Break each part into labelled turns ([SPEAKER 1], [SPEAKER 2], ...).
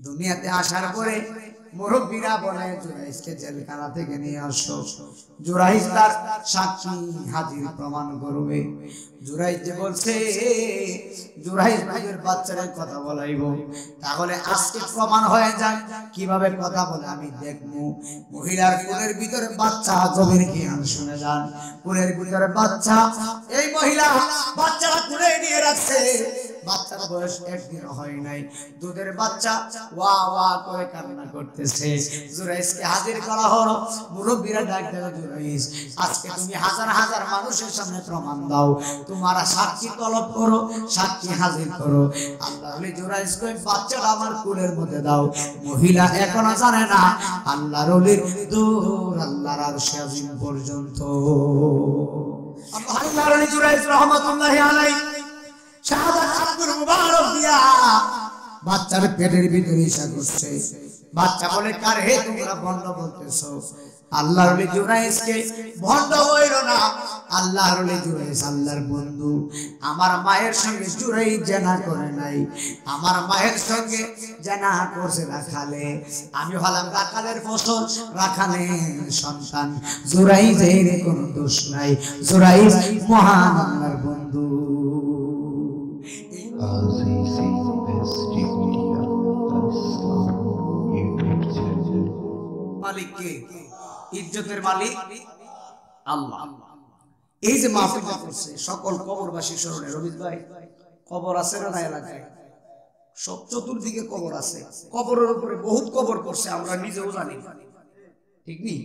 [SPEAKER 1] দুনিয়াতে আসার পরে মুরব্বীরা বলে জুরাইজকে জেলখানা থেকে নিয়ে আসো। জুরাইজ তার সাক্ষী হাজির প্রমাণ করবে। জুরাইজ যে বলছে জুরাইজ ভাইয়ের বাচ্চাদের কথা বলাইব, তাহলে আজকে প্রমাণ হয়ে যায় কিভাবে কথা বলে আমি দেখবো। মহিলার কোলের ভিতরে বাচ্চা, গভীর জ্ঞান শুনে যান। কোলের ভিতরে বাচ্চা, এই মহিলা বাচ্চারা কোলে নিয়ে রাখছে। বাচ্চার বয়স একদিন হয় নাই, দুধের বাচ্চা ওয়া ওয়া করে কান্না করতেছে। জুরাইজকে হাজির করা হলো। মুরব্বীরা ডাক দেয়, জুরাইজ আজকে তুমি হাজার হাজার মানুষের সামনে প্রমাণ দাও, তোমার সাক্ষী তলব করো, সাক্ষী হাজির করো। আল্লাহ বলে জুরাইজ কই বাচ্চাটা আমার কোলের মধ্যে দাও। মহিলা এখনো জানে না আল্লাহর ওলির দূর আল্লাহর আরশ আজিম পর্যন্ত। আল্লাহর ওলি জুরাইজ রাহমাতুল্লাহি আলাইহি শাহাদাত আব্দুল মুবারক দিয়া বাচ্চার পেটের ভিতরে ঈশা করছে। বাচ্চা বলে কার হে তোমরা ভণ্ড বলতেছো? আল্লাহর ওলি জুরাইজকে ভণ্ড হইলো না। আল্লাহর ওলি জুরাইজ আল্লাহর বন্ধু। আমার মায়ের সঙ্গে জুরাইজ জানা করে নাই, আমার মায়ের সঙ্গে জানা করছে রাখালে। আমি হলাম রাখালের ফসল, রাখালের সন্তান। জুরাইজের কোনো দোষ নাই, জুরাইজ মহান আল্লাহর বন্ধু। মালিক কে? ইজ্জতের মালিক আল্লাহ। এই যে মাহফিলটা করছে সকল কবরবাসী স্মরণে। রবিজ ভাই, কবর আছে না এলাকায়? সব চতুর্দিকে কবর আছে। কবরের উপরে বহুত কবর করছে, আমরা নিজেও জানি, ঠিক নেই?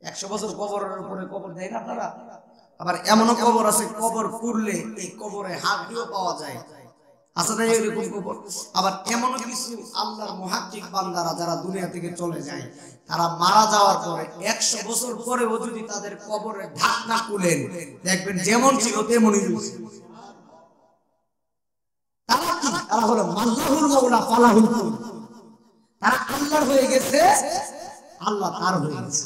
[SPEAKER 1] 100 বছর কবরের উপরে কবর দেয় না তারা। আবার এমনও কবর আছে কবর করলে এই কবরে হাড়িও পাওয়া যায়। আচ্ছা তাই এরকম কবর। আবার এমনও কিছু আল্লাহর মুহাক্কিক বান্দারা যারা দুনিয়া থেকে চলে যায়, তারা মারা যাওয়ার পরে 100 বছর পরেও যদি তাদের কবরের ঢাকনা খুলেন, দেখবেন যেমন ছিল তেমনই রয়েছে। তারা কি? তারা হলো মাল্লাহুল মাওলা ফালাহুল কুল। তারা আল্লাহর হয়ে গেছে, আল্লাহ তার হয়ে গেছে।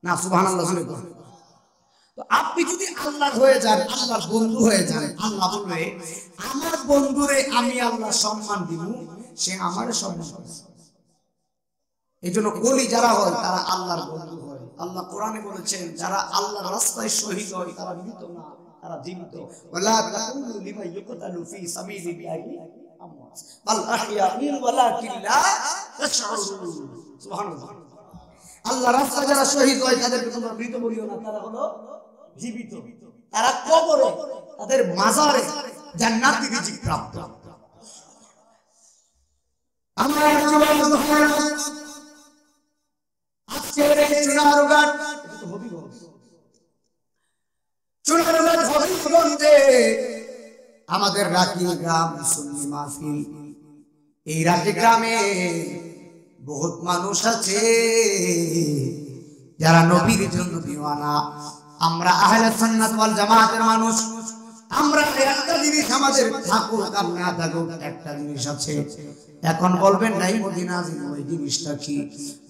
[SPEAKER 1] না সুবহানাল্লাহ জোরে বলেন। তো আপনি যদি আল্লাহর হয়ে যান, আল্লাহর বন্ধু হয়ে যান, আল্লাহ বলবে আমার বন্ধুরে আমি আল্লাহ সম্মান দিব, সে আমার সম্মান করবে। এইজন্য ওলি যারা হয় তারা আল্লাহর বন্ধু হয়। আল্লাহ কোরআনে বলেছেন যারা আল্লাহর রাস্তায় শহীদ হয় তারা মৃত না, তারা জীবিত। ওয়ালা তাকুলু লিমান ইউকতালু ফি সাবিলিল্লাহি আমওয়াত বাল আহইয়াউন ওয়ালাকিন লা তাশউরুন। সুবহানাল্লাহ। আল্লাহর রাস্তায় যারা শহীদ হয় তাদেরকে তোমরা মৃত বলিও না, তারা হলো জীবিত। তারা কবরে, তাদের মাজারে জান্নাতি রিজিক প্রাপ্ত। আমরা আজকের এই চুনারুঘাট, চুনারুঘাট হবিগঞ্জে আমাদের রাকি গ্রাম সুন্নি মাহফিল। এই রাকি গ্রামে বহুত মানুষ আছে যারা নবীর জন্য দিওয়ানা। আমরা আহলে সুন্নাত ওয়াল জামাতের মানুষ। আমরা একটা জিনিস আমাদের থাকুক আর না থাকুক, একটা জিনিস আছে। এখন বলবেন নাই মদিনা জিন, ওই জিনিসটা কি?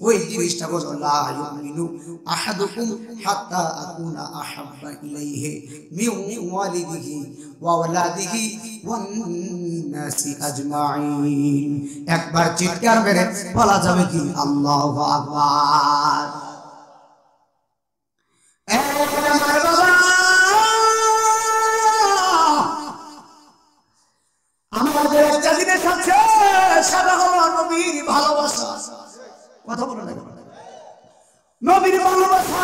[SPEAKER 1] ওই জিনিসটা হলো লা ইউমিনু আহাদুকুম হাত্তা আকুনা আহাব্বা ইলাইহি মিন ওয়ালিদিহি ওয়া ওয়ালাদিহি ওয়ান নাসি আজমাইন। একবার চিৎকার মেরে বলা যাবে কি আল্লাহু আকবার। আমার বাবা, আমাদের একটা জিনিস আছে, সেটা হলো নবীর ভালোবাসা। কথা বলে না, নবীর ভালোবাসা।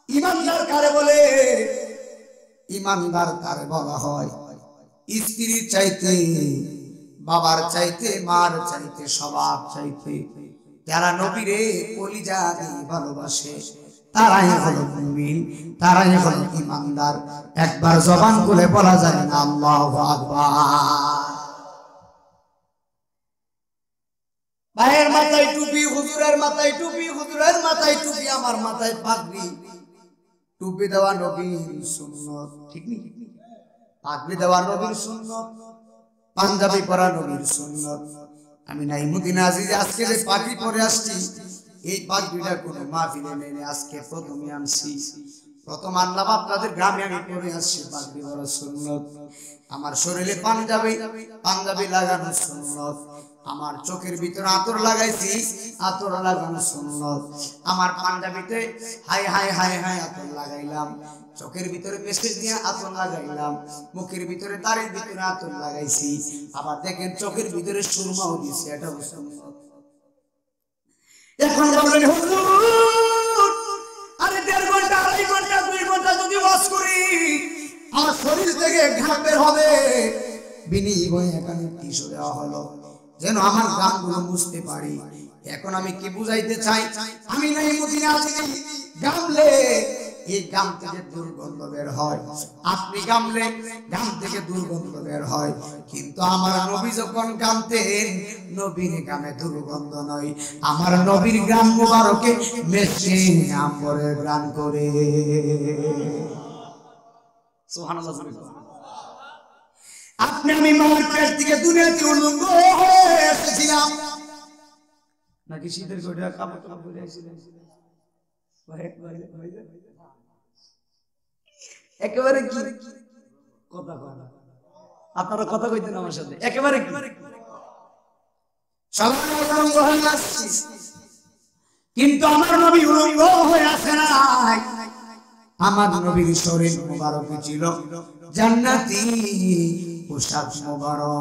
[SPEAKER 1] ইমানদার কারে বলে? ইমানদার কারে বলা হয়? স্ত্রীর চাইতে, বাবার চাইতে, মার চাইতে, সবার চাইতে যারা নবীরে কলিজা দিয়ে ভালোবাসে তারাই হলো মুমিন, তারাই হলো ইমানদার। একবার জবান খুলে বলা যায় না আল্লাহু আকবার। ভাইয়ের মাথায় টুপি, হুজুরের মাথায় টুপি, হুজুরের মাথায় টুপি, আমার মাথায় পাগড়ি। টুপি দেওয়া নবীর সুন্নাত, ঠিক নেই? পাগড়ি দেওয়া নবীর সুন্নাত, পাঞ্জাবি পরা নবীর সুন্নাত। আমি নাইমুদ্দিন আজিজে আজকে যে পাগড়ি পরে আসছি, এই পাগড়িটা কোনো মাহফিলে নেই, আজকে প্রথমে আনছি। প্রথম আল্লাহ আপনাদের গ্রামে আমি পড়ে আসছি পাগড়ি পরা সুন্নত, আমার শরীরে পাঞ্জাবি লাগানো সুন্নত, আমার চোখের ভিতরে আতর লাগাইছি আতর লাগানো সুন্নত, আমার পাঞ্জাবিতে হাই হাই হাই হাই আতর লাগাইলাম, চোখের ভিতরে মেসেজ দিয়ে আতর লাগাইলাম, মুখের ভিতরে দাড়ির ভিতরে আতর লাগাইছি, আবার দেখেন চোখের ভিতরে সুরমাও দিছি, এটা সুন্নত। এখন বলেন হুজুর আরে 1.5 ঘন্টা 2.5 ঘন্টা 2 ঘন্টা যদি ওয়াজ করি আমার শরীর থেকে ঘাম বের হবে, বিনিময়ে এখানে টিস্যু দেওয়া হলো যেন আমার গামগুলো মুছতে পারি। এখন আমি কি বুঝাইতে চাই, আমি নাই মদিনা আছি, গামলে এই গাম থেকে দুর্গন্ধ বের হয়, আপনি গামলে গাম থেকে দুর্গন্ধ বের হয়, কিন্তু আমার নবী যখন গামতেন নবীর গামে দুর্গন্ধ নয়, আমার নবীর গাম মুবারকে মেশে আম্বরের গান করে। সুবহানাল্লাহ। আপনি আমি মার পেট থেকে দুনিয়াতে উলঙ্গ হয়ে এসেছিলাম নাকি শীতের কোটা কাপড় পরে আসছিলেন? একেবারে কি কথা কয় না, আপনারা কথা কইতেন আমার সাথে, একেবারে কি সবাই উলঙ্গ হয়ে আসছি, কিন্তু আমার নবী উলঙ্গ হয়ে আসে নাই। আমার নবীর শরীর মুবারক ছিল জান্নাতি পোশাক মুবারক।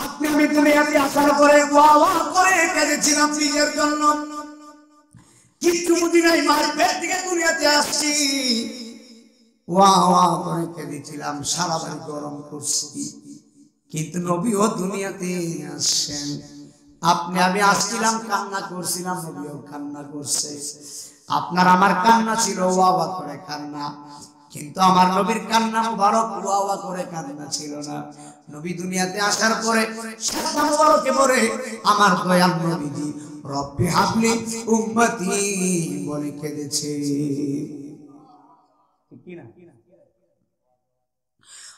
[SPEAKER 1] আপনি আমি দুনিয়াতে আসার পরে ওয়া ওয়া করে কেঁদেছিলাম নিজের জন্য, কিন্তু মদিনায় মার পেট থেকে দুনিয়াতে আসছি ওয়া ওয়া করে কেঁদেছিলাম, সারা বাড়ি গরম করছি, কিন্তু নবীও দুনিয়াতে আসছেন। আপনি আমি আসছিলাম কান্না করছিলাম, নবীও কান্না করছে, আপনার আমার কান্না ছিল ওয়া ওয়া করে কান্না, কিন্তু আমার নবীর কান্না মুবারক ওয়া ওয়া করে কান্না ছিল না। নবী দুনিয়াতে আসার পরে সাদা মুবারকে পড়ে আমার দয়াল নবীজি রব্বি হাবলি উম্মতি বলে কেঁদেছে, ঠিক কি না?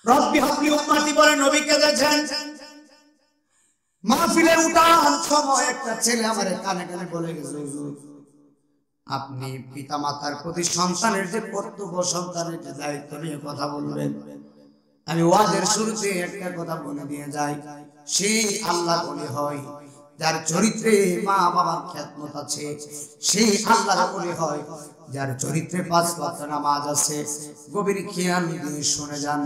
[SPEAKER 1] রব্বি হাবলি উম্মতি বলে নবী কেঁদেছেন। মাহফিলে উঠার সময় একটা ছেলে আমার কানে কানে বলে গেছে, হুজুর আপনি পিতা মাতার প্রতি সন্তানের যে কর্তব্য, সন্তানের যে দায়িত্ব নিয়ে কথা বলবেন, আমি ওয়াজের শুরুতে একটা কথা বলে দিয়ে যাই, সেই আল্লাহ ওলি হয় যার চরিত্রে মা বাবার খেদমত আছে, সেই আল্লাহ ওলি হয় যার চরিত্রে 5 ওয়াক্ত নামাজ আছে। গভীর খেয়াল দিয়ে শুনে যান,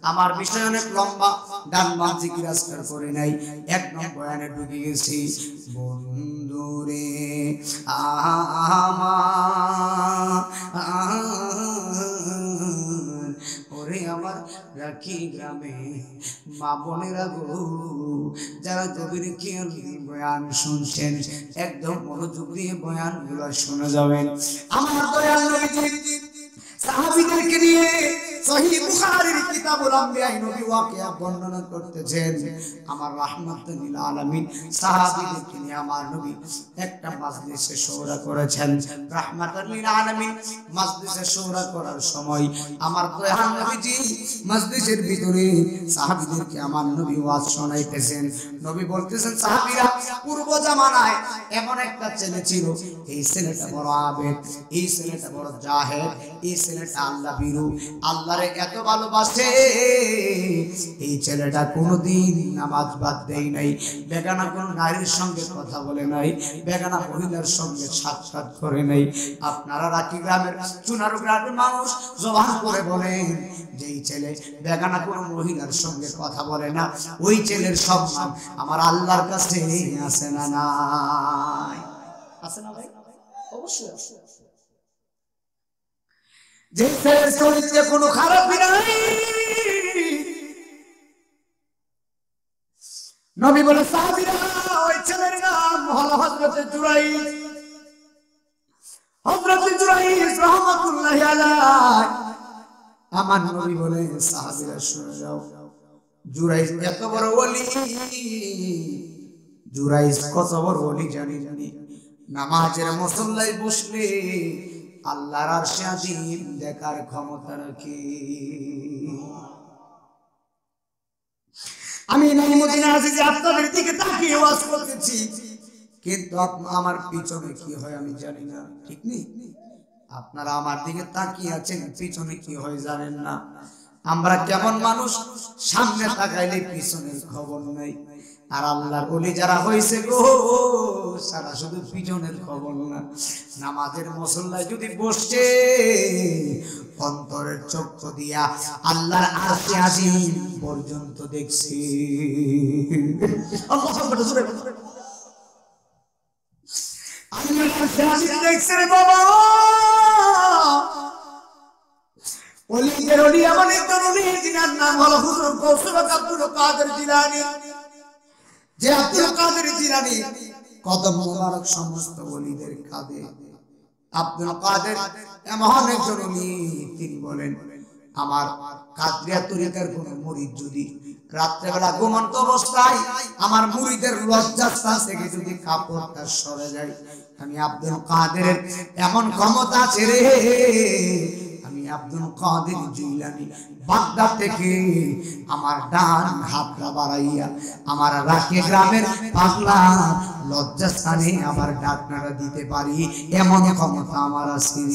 [SPEAKER 1] আমার বিষয় অনেক লম্বা, ডান বাম জিকির আজকার করে নাই, এক নম্বর বয়ানে ঢুকে গেছি। বন্ধুরে ওরে আমার রাখি গ্রামে মা বোনেরা গো, যারা গভীর খেয়াল দিয়ে বয়ান শুনছেন একদম মনোযোগ দিয়ে বয়ান গুলো শুনে যাবেন। আমার দয়াল নবীজি সাহাবীদেরকে নিয়ে সহিহ বুখারীর কিতাবুল আম্বিয়া নবী ওয়াকিয়া বর্ণনা করতেছেন। আমার রাহমাতুল লিল আলামিন সাহাবীদেরকে নিয়ে আমার নবী একটা মাজলিসে শুরা করেছেন। রাহমাতুল লিল আলামিন মাজলিসে শুরা করার সময় আমার দয়াল নবীজি মাজলিসের ভিতরে সাহাবীদেরকে আমার নবী ওয়াজ শোনাইতেছেন। নবী বলতেছেন, সাহাবীরা পূর্ব জামানায় এমন একটা ছেলে ছিল, এই ছেলেটা বড় আবেদ, এই ছেলেটা বড় জাহেদ, এই ছেলেটা আল্লাহ বিরু, আল্লাহরে এত ভালোবাসে, এই ছেলেটা কোনোদিন নামাজ বাদ দেয় নাই, বেগানা কোনো নারীর সঙ্গে কথা বলে নাই, বেগানা মহিলার সঙ্গে সাক্ষাৎ করে নাই। আপনারা রাকি গ্রামের চুনারু গ্রামের মানুষ জবান করে বলেন যে এই ছেলে বেগানা কোনো মহিলার সঙ্গে কথা বলে না, ওই ছেলের সম্মান আমার আল্লাহর কাছে আছে না নাই? আছে না ভাই? অবশ্যই আছে। যে ছেলের চরিত্রে কোনো খারাপই নাই, নবী বলে সাহাবীরা ওই ছেলের নাম হলো হযরত জুরাইজ। হযরত জুরাইজ রাহমাতুল্লাহি আলাইহি, আমার নবী বলে সাহাবীরা শুনে যাও, জুরাইজ এত বড় ওলি, জুরাইজ কত বড় ওলি জানি জানি, নামাজের মুসল্লায় বসলে আল্লাহর আরশে আজিম দেখার ক্ষমতা রাখে। আমি নাই মদিনা আছি যে আপনাদের দিকে তাকিয়ে ওয়াজ করতেছি, কিন্তু আমার পিছনে কি হয় আমি জানি না, ঠিক নেই? আপনারা আমার দিকে তাকিয়ে আছেন, পিছনে কি হয় জানেন না। আমরা কেমন মানুষ, সামনে তাকাইলে পিছনের খবর নাই। আর আল্লাহর ওলি যারা হয়েছে গো, সারা শুধু পিছনের খবর না। নামাজের মুসল্লায় যদি বসছে, অন্তরের চক্ষু দিয়া আল্লাহর আরশে আজিম পর্যন্ত দেখছি। আল্লাহু আকবার, জোরে বলো। আল্লাহর আরশে আজিম দেখছে রে বাবা। ওলিদের ওলি এমন একজন ওলি, যিনার নাম হলো হুজুর গৌসুল আব্দুল কাদের জিলানী। যে আব্দুল কাদের জিলানী কদম মোবারক সমস্ত ওলিদের কাঁধে। আব্দুল কাদের এমন একজন ওলি, তিনি বলেন আমার কাদরিয়া তরিকার কোন মুরিদ যদি রাত্রেবেলা ঘুমন্ত অবস্থায় আমার মুরিদের লজ্জাস্থান থেকে যদি কাপড়টা সরে যায়, আমি আব্দুল কাদেরের এমন ক্ষমতা আছে রে, আমি আব্দুল কাদের জিলানী বাগদাদ থেকে আমার ডান হাতটা বাড়াইয়া আমার রাকে গ্রামের পাগলা লজ্জাস্থানে আমার ডাকনাটা দিতে পারি, এমন ক্ষমতা আমার আছে।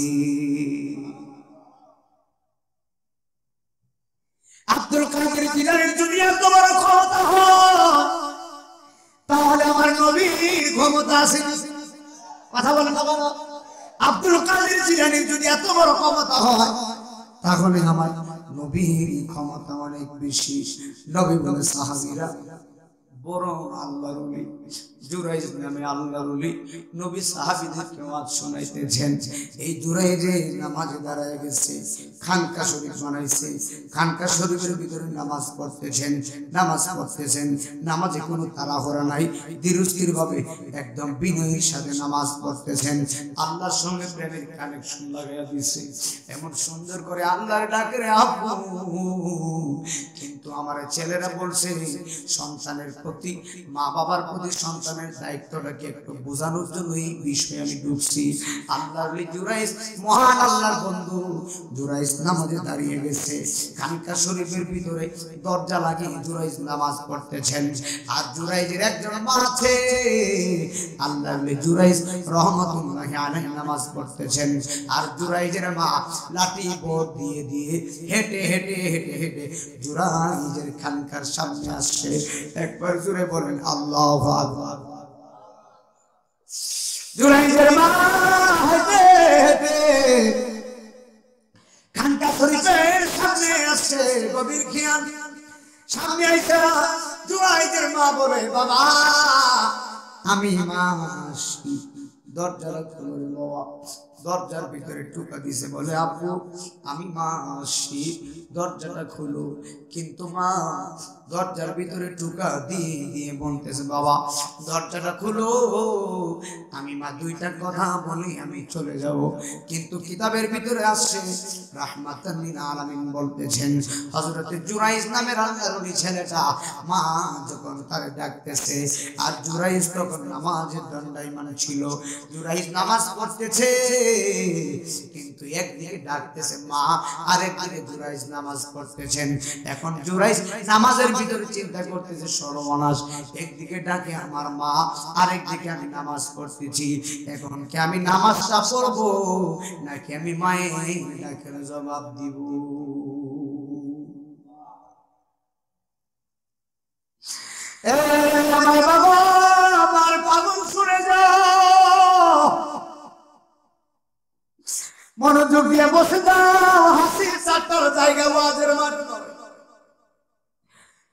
[SPEAKER 1] আব্দুল কাদের জিলানীর যদি এত বড় ক্ষমতা হয়, তাহলে আমার নবীর ক্ষমতা আছে না? কথা বলেন না বাবা। আব্দুল কাদের জিলানীর যদি এত বড় ক্ষমতা হয়, তাহলে আমার নবীর ক্ষমতা অনেক বেশি। নবী বলে সাহাবীরা বড় আল্লাহর ওলি জুরাইজ নামে আল্লাহর ওলি নবী সাহাবীদেরকে ওয়াজ শোনাইতেছেন। এই জুরাইজে নামাজে দাঁড়ায় গেছে, খানকা শরীফ বানাইছে, খানকা শরীফের ভিতরে নামাজ পড়তেছেন, নামাজে কোনো তাড়াহুড়া নাই, ধীরস্থির ভাবে একদম বিনয়ের সাথে নামাজ পড়তেছেন। আল্লাহর সঙ্গে প্রেমের কানেকশন লাগাইয়া দিছে, এমন সুন্দর করে আল্লাহর ডাকে রে আব্বু। কিন্তু আমার ছেলেরা বলছে সন্তানের প্রতি, মা বাবার প্রতি সন্তানের দায়িত্বটাকে একটু বোঝানোর জন্য এই বিষয়ে আমি ঢুকছি। আল্লাহর ওলি জুরাইজ, মহান আল্লাহর বন্ধু জুরাইজ নামাজে দাঁড়িয়ে গেছে, খানকা শরীফের ভিতরে দরজা লাগিয়ে জুরাইজ নামাজ পড়তেছেন। আর জুরাইজের একজন মা আছে, আল্লাহর ওলি জুরাইজ রহমাতুল্লাহি আলাইহি নামাজ পড়তেছেন। আর জুরাইজের মা লাঠি বোর্ড দিয়ে দিয়ে হেঁটে হেঁটে হেঁটে হেঁটে জুরাইজের খানকার সামনে আসছে। একবার জুড়ে বলেন আল্লাহু আকবার। জুরাইজের মা হেঁটে হেঁটে খানকা শরীফের সামনে আসছে, গভীর খেয়াল। সামনে আইসা জুরাইজের মা বলে বাবা আমি মা আসি, দরজাটা খুলে বাবা। দরজার ভিতরে টুকা দিছে, বলে আপু আমি মা আসি, দরজাটা খুলো। কিন্তু মা দরজার ভিতরে টুকা দিয়ে দিয়ে বলতেছে বাবা দরজাটা খুলো, আমি মা দুইটা কথা বলি আমি চলে যাব। কিন্তু কিতাবের ভিতরে আসছে রাহমাতান লিল আলামিন বলতেছেন হযরত জুরাইজ নামের আল্লাহর ওলি ছেলেটা মা যখন তারে ডাকতেছে, আর জুরাইজ তখন নামাজের দণ্ডায়মান ছিল, জুরাইজ নামাজ পড়তেছে, কিন্তু একদিকে ডাকতেছে মা, আরেকদিকে জুরাইজ নামাজ পড়তেছেন। এখন জুরাইজ নামাজের ভিতরে চিন্তা করতেছে সর্বনাশ, একদিকে ডাকে আমার মা, আরেকদিকে আমি নামাজ পড়তেছি, এখন কি আমি নামাজটা পড়বো নাকি আমি মায়ের ডাকের জবাব দিব? আমার বাবা আমার পাগল শুনে যাও, মনোযোগ দিয়ে বসে যাও, হাসির চারটার জায়গা ওয়াজের মাঠ নয়।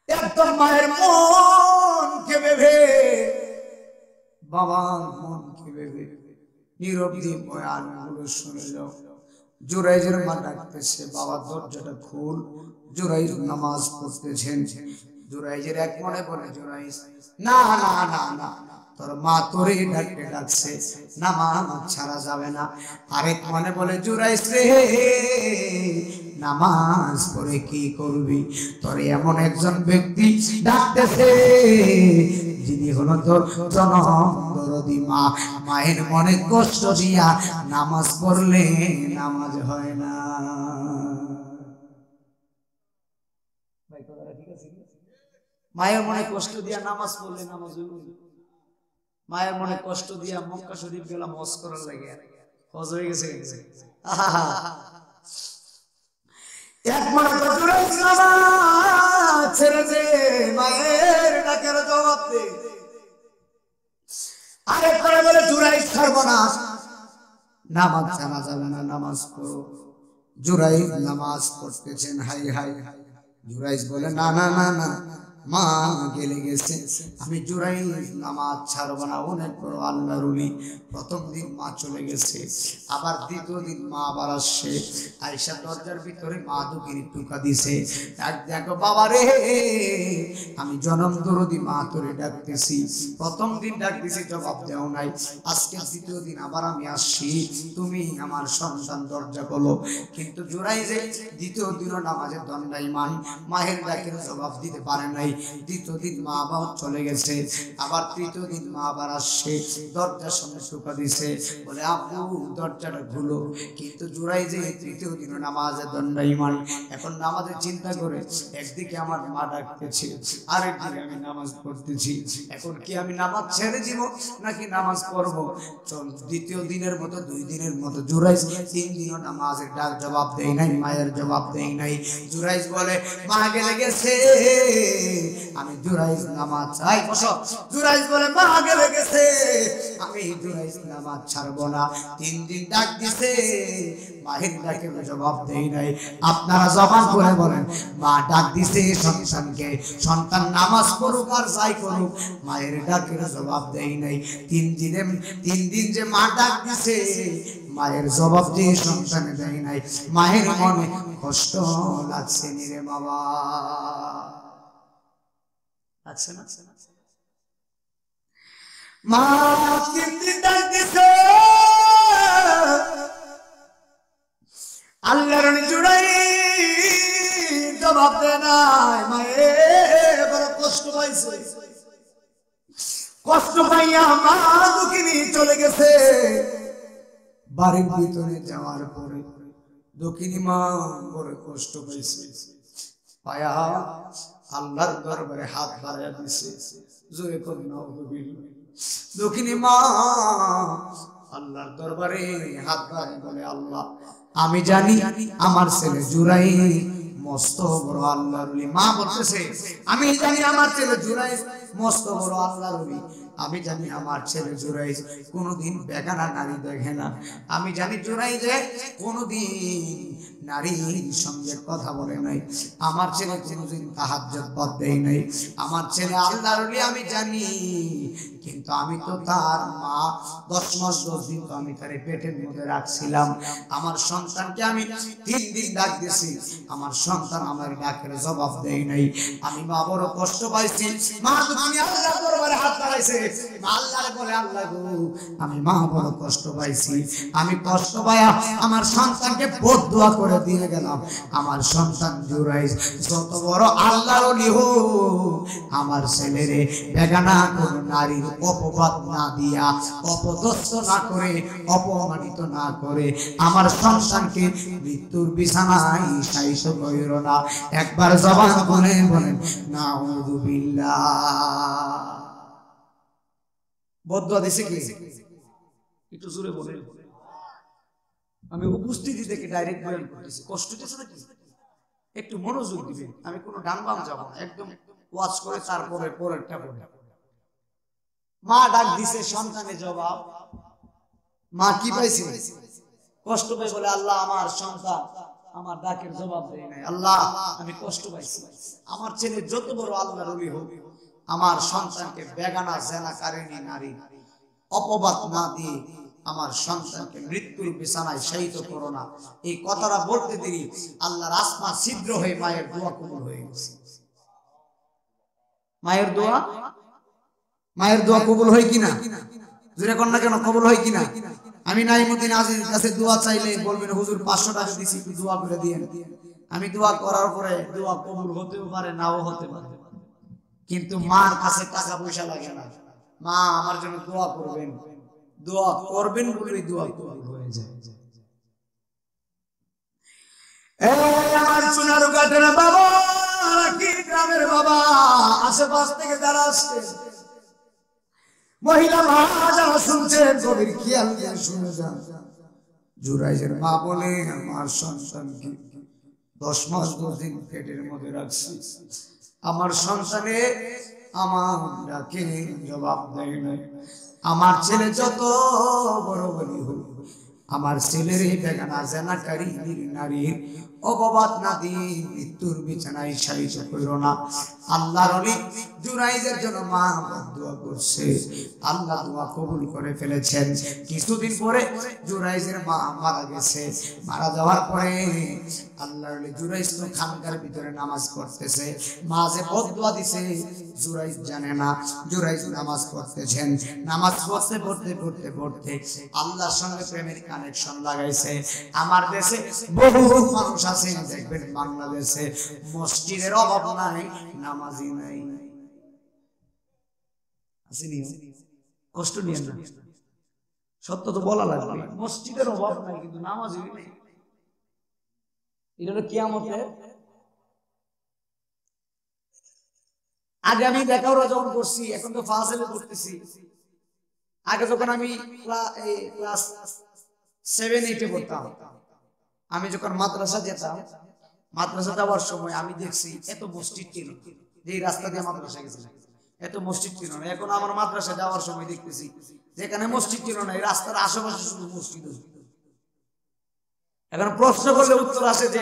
[SPEAKER 1] একদম মায়ের মন কেঁপে, বাবার মন কেঁপে, নীরব দিয়ে বয়ানগুলো শুনে যাও। জুরাইজের মা ডাকতেছে বাবা দরজাটা খুল, জুরাইজ নামাজ পড়তেছেন। জুরাইজের এক মনে বলে জুরাইজ না না না না, তোর মা তোরে ডাকছে, নামাজ ছাড়া যাবে না। আরেক মনে বলে জুরাইজ রে নামাজ পড়ে কি করবি, তোর এমন একজন ব্যক্তি ডাকতেছে যিনি হলো তোর জনম দরদি মা, মায়ের মনে কষ্ট দিয়া নামাজ পড়লে নামাজ হয় না। মায়ের মনে কষ্ট দিয়া নামাজ পড়লে নামাজ হইবে। মায়ের মনে কষ্ট দিয়া মক্কা শরীফ গেলাম হজ করার লাগে, হজ হয়ে গেছে। এক মনে জুরাইজ নামাজ ছেড়ে দে, মায়ের ডাকের জবাব দে। আরেক করে বলে জুরাইজ ছাড়বো না, নামাজ জানা যাবে না, নামাজ পড়ো। জুরাইজ নামাজ পড়তেছেন, হাই হাই। জুরাইজ বলে না না না না, মা গেলে গেছে, আমি জুরাইজ নামাজ ছাড়বো না। অনেক বড় আল্লাহর ওলি। প্রথম দিন মা চলে গেছে, আবার দ্বিতীয় দিন মা আবার আসছে। আয়েশা দরজার ভিতরে মা দুকিনি টুকা দিছে, ডাক দেখো বাবা রে, আমি জনম দরদি মা তোরে ডাকতেছি। প্রথম দিন ডাক দিছি, জবাব দেও নাই। আজকে দ্বিতীয় দিন আবার আমি আসছি, তুমি আমার সন্তান, দরজা খোলো। কিন্তু জুরাইজে দ্বিতীয় দিনও নামাজের দণ্ডায়মান, মায়ের ডাকের জবাব দিতে পারে নাই। দ্বিতীয় দিন মা আবার চলে গেছে, আবার তৃতীয় দিন মা আবার আসছে, দরজার সামনে টোকা দিছে, বলে আব্বু দরজাটা খুলো। কিন্তু জুরাইজে তৃতীয় দিনও নামাজের দণ্ডায়মান। এখন নামাজের চিন্তা করে, একদিকে আমার মা ডাকতেছে, আরেকদিকে আমি নামাজ পড়তেছি। এখন কি আমি নামাজ ছেড়ে দিব নাকি নামাজ পড়বো? দ্বিতীয় দিনের মতো, দুই দিনের মতো জুরাইজ তিন দিনও নামাজের ডাক জবাব দেয় নাই, মায়ের জবাব দেয় নাই। জুরাইজ বলে মা গেলে গেছে, আমি জুরাইজ নামাজ চাই। বসো। জুরাইজ বলে মা গেলে গেছে, আমি জুরাইজ নামাজ ছাড়বো না। তিন দিন ডাক দিছে, মায়ের ডাকে জবাব দেই নাই। আপনারা জবান করে বলেন, মা ডাক দিছে সন্তানকে, সন্তান নামাজ পড়ুক আর যাই করুক, মায়ের ডাকের জবাব দেই নাই। তিন দিন যে মা ডাক দিছে, মায়ের জবাব দিয়ে সন্তানে দেয় নাই। মায়ের মনে কষ্ট লাগছে নি রে বাবা, লাগছে না? মা তিন দিন ডাক দিছে, আল্লাহর জুড়াই জবাব দেয় নাই। মায়ের বড় কষ্ট পাইছে, কষ্ট পাইয়া মা দুঃখিনী চলে গেছে। বাড়ির ভিতরে যাওয়ার পরে দুঃখিনী মা বড় কষ্ট পাইছে, পায়া আল্লাহর দরবারে হাত বাড়াইয়া দিছে, জোরে করে নাউযুবিল্লাহ। দুঃখিনী মা আল্লাহর দরবারে হাত বাড়ায় বলে, আল্লাহ আমি জানি আমার ছেলে জুরাই মস্ত বড় আল্লাহর ওলি। মা বলতেছে, আমি জানি আমার ছেলে জুরাই মস্ত বড় আল্লাহর ওলি। আমি জানি আমার ছেলে জুরাই কোনোদিন বেগানা নারী দেখে না। আমি জানি জুরাই যে কোনোদিন নারীর সঙ্গে কথা বলে নাই। আমার ছেলে কোনোদিন তাহাজ্জুদ বাদ দেয় নাই। আমার ছেলে আল্লাহর ওলি আমি জানি, কিন্তু আমি তো তার মা। 10 মাস 10 দিন তো আমি তার পেটের মধ্যে রাখছিলাম। আমার সন্তানকে আমি 3 দিন ডাক দিয়েছি, আমার সন্তান আমার ডাকের জবাব দেয় নাই। আমি মা বড় কষ্ট পাইছি। মা তুমি আল্লাহর দরবারে হাত বাড়াইছে, মা আল্লাহরে বলে, আল্লাহ গো আমি মা বড় কষ্ট পাইছি। আমি কষ্ট পায়া আমার সন্তানকে বদদুয়া করে দিয়ে গেলাম। আমার সন্তান জুরাইজ যত বড় আল্লাহর ওলি হোক, আমার ছেলেরে বেগানা কোন নারীর অপবাদ না দিয়া, অপদস্থ না করে, অপমানিত না করে আমার সন্তানকে মৃত্যুর বিছানায় শায়িত কইরো না। একবার জবান বলে বলেন নাউযুবিল্লাহ। বদদুয়া দিছে কি? একটু জোরে বলেন। আমি উপস্থিতি থেকে ডাইরেক্ট বয়ান করতেছি, কষ্ট দিছে নাকি? একটু মনোযোগ দিবেন। আমি কোনো গান বাম যাব না, একদম ওয়াজ করে তারপরে পরেরটা বলি। মা ডাক দিছে, সন্তানের জবাব। মা কি পাইছে? কষ্ট পাই বলে, আল্লাহ আমার সন্তান আমার ডাকের জবাব দেয় নাই। আল্লাহ আমি কষ্ট পাইছি। আমার ছেলে যত বড় আল্লাহর ওলি হোক, আমার সন্তানকে বেগানা জেনাকারিনী নারী অপবাদ না দিয়ে আমার সন্তানকে মৃত্যুর বিছানায় শায়িত করো না। এই কথাটা বলতে দেরি আল্লাহর আসমান ছিদ্র হয়ে মায়ের দোয়া কবুল হয়ে গেছে। মায়ের দোয়া কবুল হয় কিনা? জোরে কোন না কেন, কবুল হয় কিনা? আমি নাইমুদ্দিন আজিজের কাছে দোয়া চাইলে বলবেন, হুজুর 500 টাকা দিছি, একটু দোয়া করে দিয়েন। আমি দোয়া করার পরে দোয়া কবুল হতেও পারে, নাও হতে পারে। কিন্তু মার কাছে টাকা পয়সা লাগে না। মা আমার জন্য দোয়া করবেন, দোয়া করবেন বলেই দোয়া কবুল হয়ে যায়। এই আমার সোনারুঘাটের বাবা, কি গ্রামের বাবা, আশেপাশ থেকে যারা আসছে মহিলা মা যারা শুনছেন গভীর খেয়াল দিয়ে শুনে যান। জুরাইজের মা বলে আমার সন্তানকে 10 মাস 10 দিন পেটের মধ্যে রাখছি, আমার সন্তানে আমার ডাকে জবাব দেয় না। আমার ছেলে যত বড় বলি হল, আমার ছেলের এই বেগানা জানাকারী নারীর অপবাদ না দিয়ে মৃত্যুর বিছানায় শায়িত কইরো না। আল্লাহর ওলি জুরাইজের জন্য মা দোয়া করছে, আল্লাহ দোয়া কবুল করে ফেলেছেন। কিছুদিন পরে জুরাইজের মা মারা গেছে। মারা যাওয়ার পরে আল্লাহর ওলি জুরাইজ তো খানকার ভিতরে নামাজ পড়তেছে। মা যে বদদোয়া দিছে জুরাইজ জানে না। জুরাইজ নামাজ পড়তেছেন, নামাজ পড়তে পড়তে পড়তে পড়তে আল্লাহর সঙ্গে প্রেমের কানেকশন লাগাইছে। আমার দেশে বহু মানুষ আছে, দেখবেন বাংলাদেশে মসজিদের অভাব নাই, নামাজি নাই। আসেনি? কষ্ট নিয়ে না, সত্য তো বলা লাগবে। মসজিদের অভাব নাই কিন্তু নামাজি নেই। এটা কিয়ামতের আগে আমি লেখাপড়া যখন করছি, এখন তো ফাজিলে করতেছি। আগে যখন আমি ক্লাস 7-8 পড়তাম, আমি যখন মাদ্রাসা যেতাম, মাদ্রাসা যাওয়ার সময় আমি দেখছি এত মসজিদ ছিল, যে রাস্তা দিয়ে মাদ্রাসা গেছিলাম এত মসজিদ ছিল না। এখন আমার মাদ্রাসা যাওয়ার সময় দেখতেছি যেখানে মসজিদ ছিল না, এই রাস্তার আশেপাশে শুধু মসজিদ। এখন প্রশ্ন করলে উত্তর আসে যে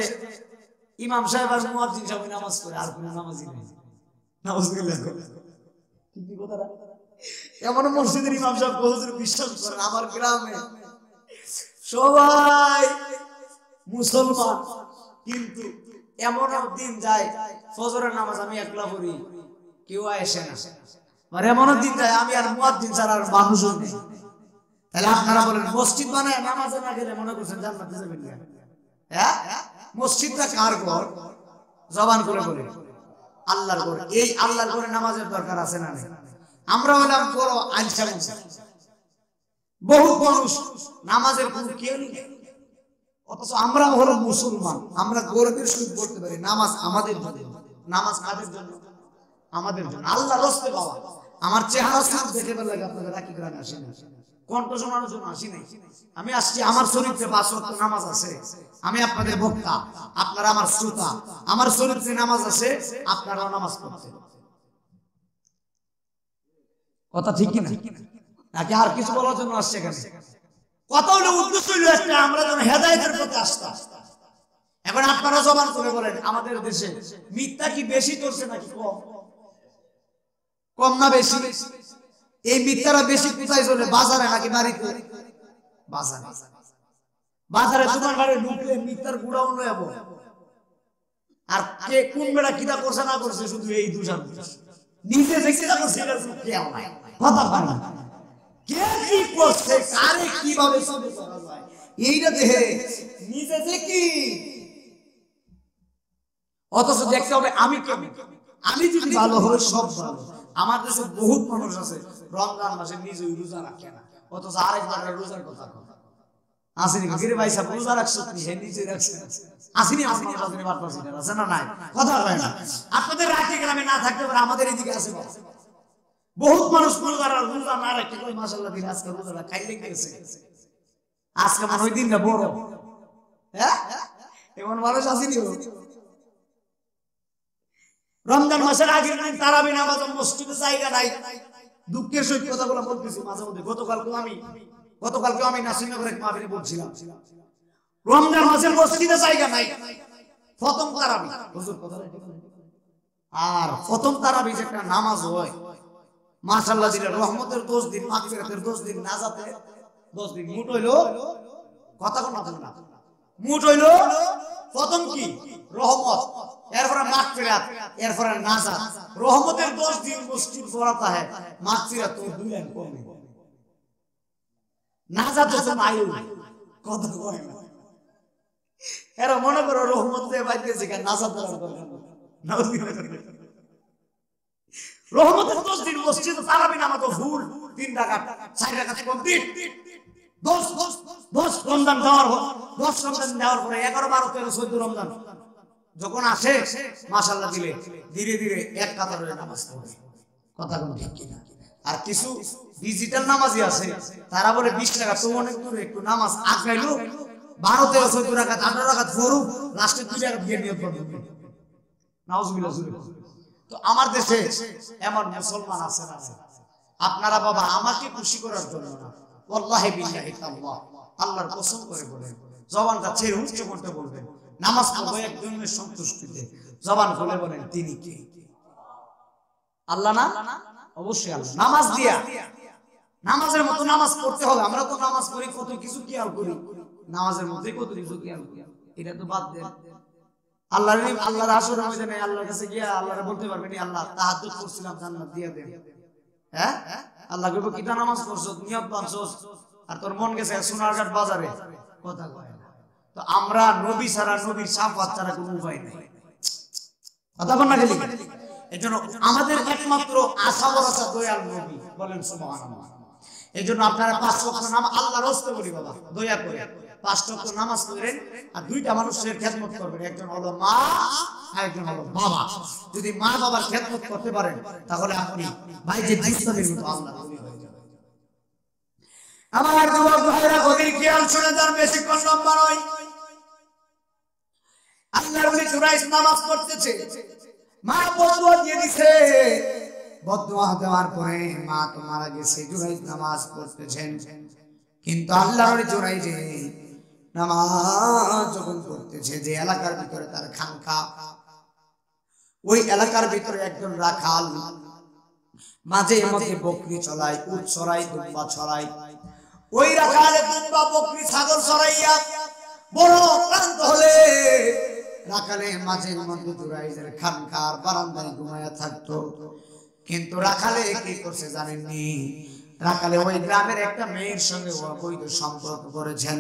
[SPEAKER 1] ইমাম সাহেব আর মুয়াজ্জিন সাহেব নামাজ পড়ে, আর কোনো নামাজি নেই। এমন মসজিদের ইমাম সাহেব হুজুর বিশ্বাস করেন, আমার গ্রামে সবাই মুসলমান, কিন্তু এমন দিন যায় ফজরের নামাজ আমি একলা পড়ি, কেউ আসে না। আর এমন দিন যায় আমি আর মুয়াজ্জিন ছাড়া আর মানুষও নেই। তাহলে আপনারা বলেন মসজিদ বানায় নামাজে না গেলে মনে করছেন জান্নাতে যাবেন না? হ্যাঁ, মসজিদটা কার ঘর? জবান করে বলে আল্লাহর ঘর। এই আল্লাহর ঘরে নামাজের দরকার আছে না? আমরা হলাম বড় আনসার, বহু মানুষ নামাজের কোনো কেউ নেই, অথচ আমরা হলো মুসলমান। আমরা গর্বের সহিত বলতে পারি নামাজ আমাদের জন্য। নামাজ কাদের জন্য? আমাদের জন্য। আল্লাহর রাস্তায় পাওয়া। আমার চেহারা সাথ দেখে ভালো লাগে, আপনাদের একই গ্রামে আসেন, কণ্ঠ শোনানোর জন্য আসি নাই। আমি আসছি, আমার চরিত্রে 5 ওয়াক্ত নামাজ আছে। আমি আপনাদের বক্তা, আপনারা আমার শ্রোতা। আমার চরিত্রে নামাজ আছে, আপনারাও নামাজ পড়তে। কথা ঠিক কি না? নাকি আর কিছু বলার জন্য আসছে এখানে? কথা হলো উদ্দেশ্য হলো একটা, আমরা যেন হেদায়েতের পথে আসতাম। এখন আপনারা জবান করে বলেন আমাদের দেশে মিথ্যা কি বেশি চলছে নাকি কম? কম না বেশি? এই মিথ্যারা বেশি কোথায় চলে, বাজারে নাকি বাড়িতে? বাজারে। বাজারে তোমার বাড়ি ঢুকলে মিথ্যার গুড়াও লয়ে যাবো। আর কে কোন বেড়া কিটা করছে না করছে শুধু এই দুজন নিজে যে কিটা করছে এটা কে আমার কথা বলে না, কে কি করছে কারে কিভাবে সব করা যায় এইটা দেখে নিজে যে কি, অথচ দেখতে হবে আমি কেমন। আমি যদি ভালো হই সব ভালো। আমার দেশে বহুত মানুষ আছে রমজান মাসে নিজে রোজা রাখে না, অথচ আরেকবার রোজার কথা কয়। আসেনি গিরে ভাই সাহেব রোজা রাখছো তুমি, হে নিজে রাখছে আসেনি? আমার রাজনী বার্তা ছিল আছে না? নাই, কথা হয় না। আপনাদের রাখে গ্রামে না থাকতে পারে, আমাদের এদিকে আছে বহুত মানুষ রোজা না রাখে কই মাশাআল্লাহ দিন আজকে রোজাটা খাইলে গেছে, আজকে মনে হয় দিনটা বড়। হ্যাঁ, এমন মানুষ আসেনি? রমজান মাসের আগের দিন তারাবি নামাজ মসজিদে জায়গা নাই। দুঃখের সহিত কথাগুলো বলতেছি মাঝে মধ্যে। গতকালকে আমি নাসিরনগরে মাহফিলে বলছিলাম রমজান মাসের মসজিদে জায়গা নাই। প্রথম তারাবি হুজুর কথা, আর প্রথম তারাবি যে একটা নামাজ হয় মাশাআল্লাহ দিলে রহমতের 10 দিন, মাগফিরাতের 10 দিন, নাজাতের 10 দিন। মুট হইলো কথা কোন না, মুট হইলো প্রথম কি রহমত, এরপরে মাগফিরাত, এরপরে নাজাত। রহমতের 10 দিন মসজিদ পড়াতা হয়, মাগফিরাত তো 2 লাইন কমে, নাজাত তো নাই। কথা কয় না এরা মনে করো রহমত দিয়ে বাইতেছে কেন, নাজাত দেওয়ার দরকার নেই। রহমতের 10 দিন মসজিদে তারাবি নামাজ ফুল 3 রাকাত 4 রাকাত কমপ্লিট। 10 রমজান দেওয়ার পরে 11, 12, 13, 14 রমজান যখন আসে মাশাআল্লাহ দিলে ধীরে ধীরে এক কাতারে নামাজ পড়ে। কথা কোন ঠিক কিনা? আর কিছু ডিজিটাল নামাজি আছে তারা বলে 20 টাকা তো অনেক দূরে একটু নামাজ আগাইলো 12 থেকে 14 রাকাত 18 রাকাত পড়ুক লাস্টে 2 টাকা দিয়ে নিয়ত করবে নাউজুবিল্লাহ। তো আমার দেশে এমন মুসলমান আছে না আপনারা বাবা আমাকে খুশি করার জন্য না ওয়াল্লাহি বিল্লাহি তাআলা আল্লাহর কসম করে বলেন জবানটা ছেড়ে উচ্চ করতে বলবেন নামাজ পড়বো একজনের সন্তুষ্টিতে জবান খুলে বলেন তিনি কে? আল্লাহ না? অবশ্যই আল্লাহ। নামাজ দিয়া নামাজের মতো নামাজ পড়তে হবে। আমরা তো নামাজ পড়ি কত কিছু খেয়াল করি, নামাজের মধ্যে কত কিছু খেয়াল করি, এটা তো বাদ দেন। আল্লাহর আসরের ময়দানে আল্লাহর কাছে গিয়া আল্লাহরে বলতে পারবেন আল্লাহ তাহাজ্জুদ করছিলাম জান্নাত দিয়ে দেন। হ্যাঁ আল্লাহ কইবো কিটা নামাজ পড়ছস নিয়ত বানছস আর তোর মন গেছে সোনারঘাট বাজারে, কথা কয় না। তো আমরা নবী ছাড়া নবীর শাফাত ছাড়া কোনো উপায় নাই, কথা বল না গেলি। এজন্য আমাদের একমাত্র আশা ভরসা দয়াল নবী, বলেন সুবহানাল্লাহ। এজন্য আপনারা 5 ওয়াক্ত নামাজ আল্লাহর রাস্তে বলি বাবা দয়া করে 5 ওয়াক্ত নামাজ পড়েন আর দুইটা মানুষের খেদমত করবেন, একজন হলো মা আর একজন হলো বাবা। যদি মা বাবার খেদমত করতে পারেন তাহলে আপনি ভাই যে দুইজনের মতো আল্লাহর ওলি হয়ে যাবেন। আমার যুবক ভাইরা গভীর খেয়াল শুনে যান, বেশিক্ষণ লম্বা নয়। আল্লাহর ওলি জুরাইজ নামাজ পড়তেছে, মা বদুয়া দিয়ে দিছে, বদুয়া দেওয়ার পরে মা তো মারা গেছে, জুরাইজ নামাজ পড়তেছেন। কিন্তু আল্লাহর ওলি জুরাইজ নামাজ যখন পড়তেছে, যে এলাকার ভিতরে তার খানকা, ওই এলাকার ভিতরে একজন রাখাল মাঝে মধ্যে বকরি চড়ায়, উট চড়ায়, দুম্বা চড়ায়। ওই রাখালে দুম্বা বকরি ছাগল চড়াইয়া বড় ক্লান্ত হলে রাখালে মাঝে মধ্যে জুরাইজের খানকার বারান্দায় ঘুমায়া থাকতো। কিন্তু রাখালে কি করছে জানেননি? রাখালে ওই গ্রামের একটা মেয়ের সঙ্গে অবৈধ সম্পর্ক করেছেন,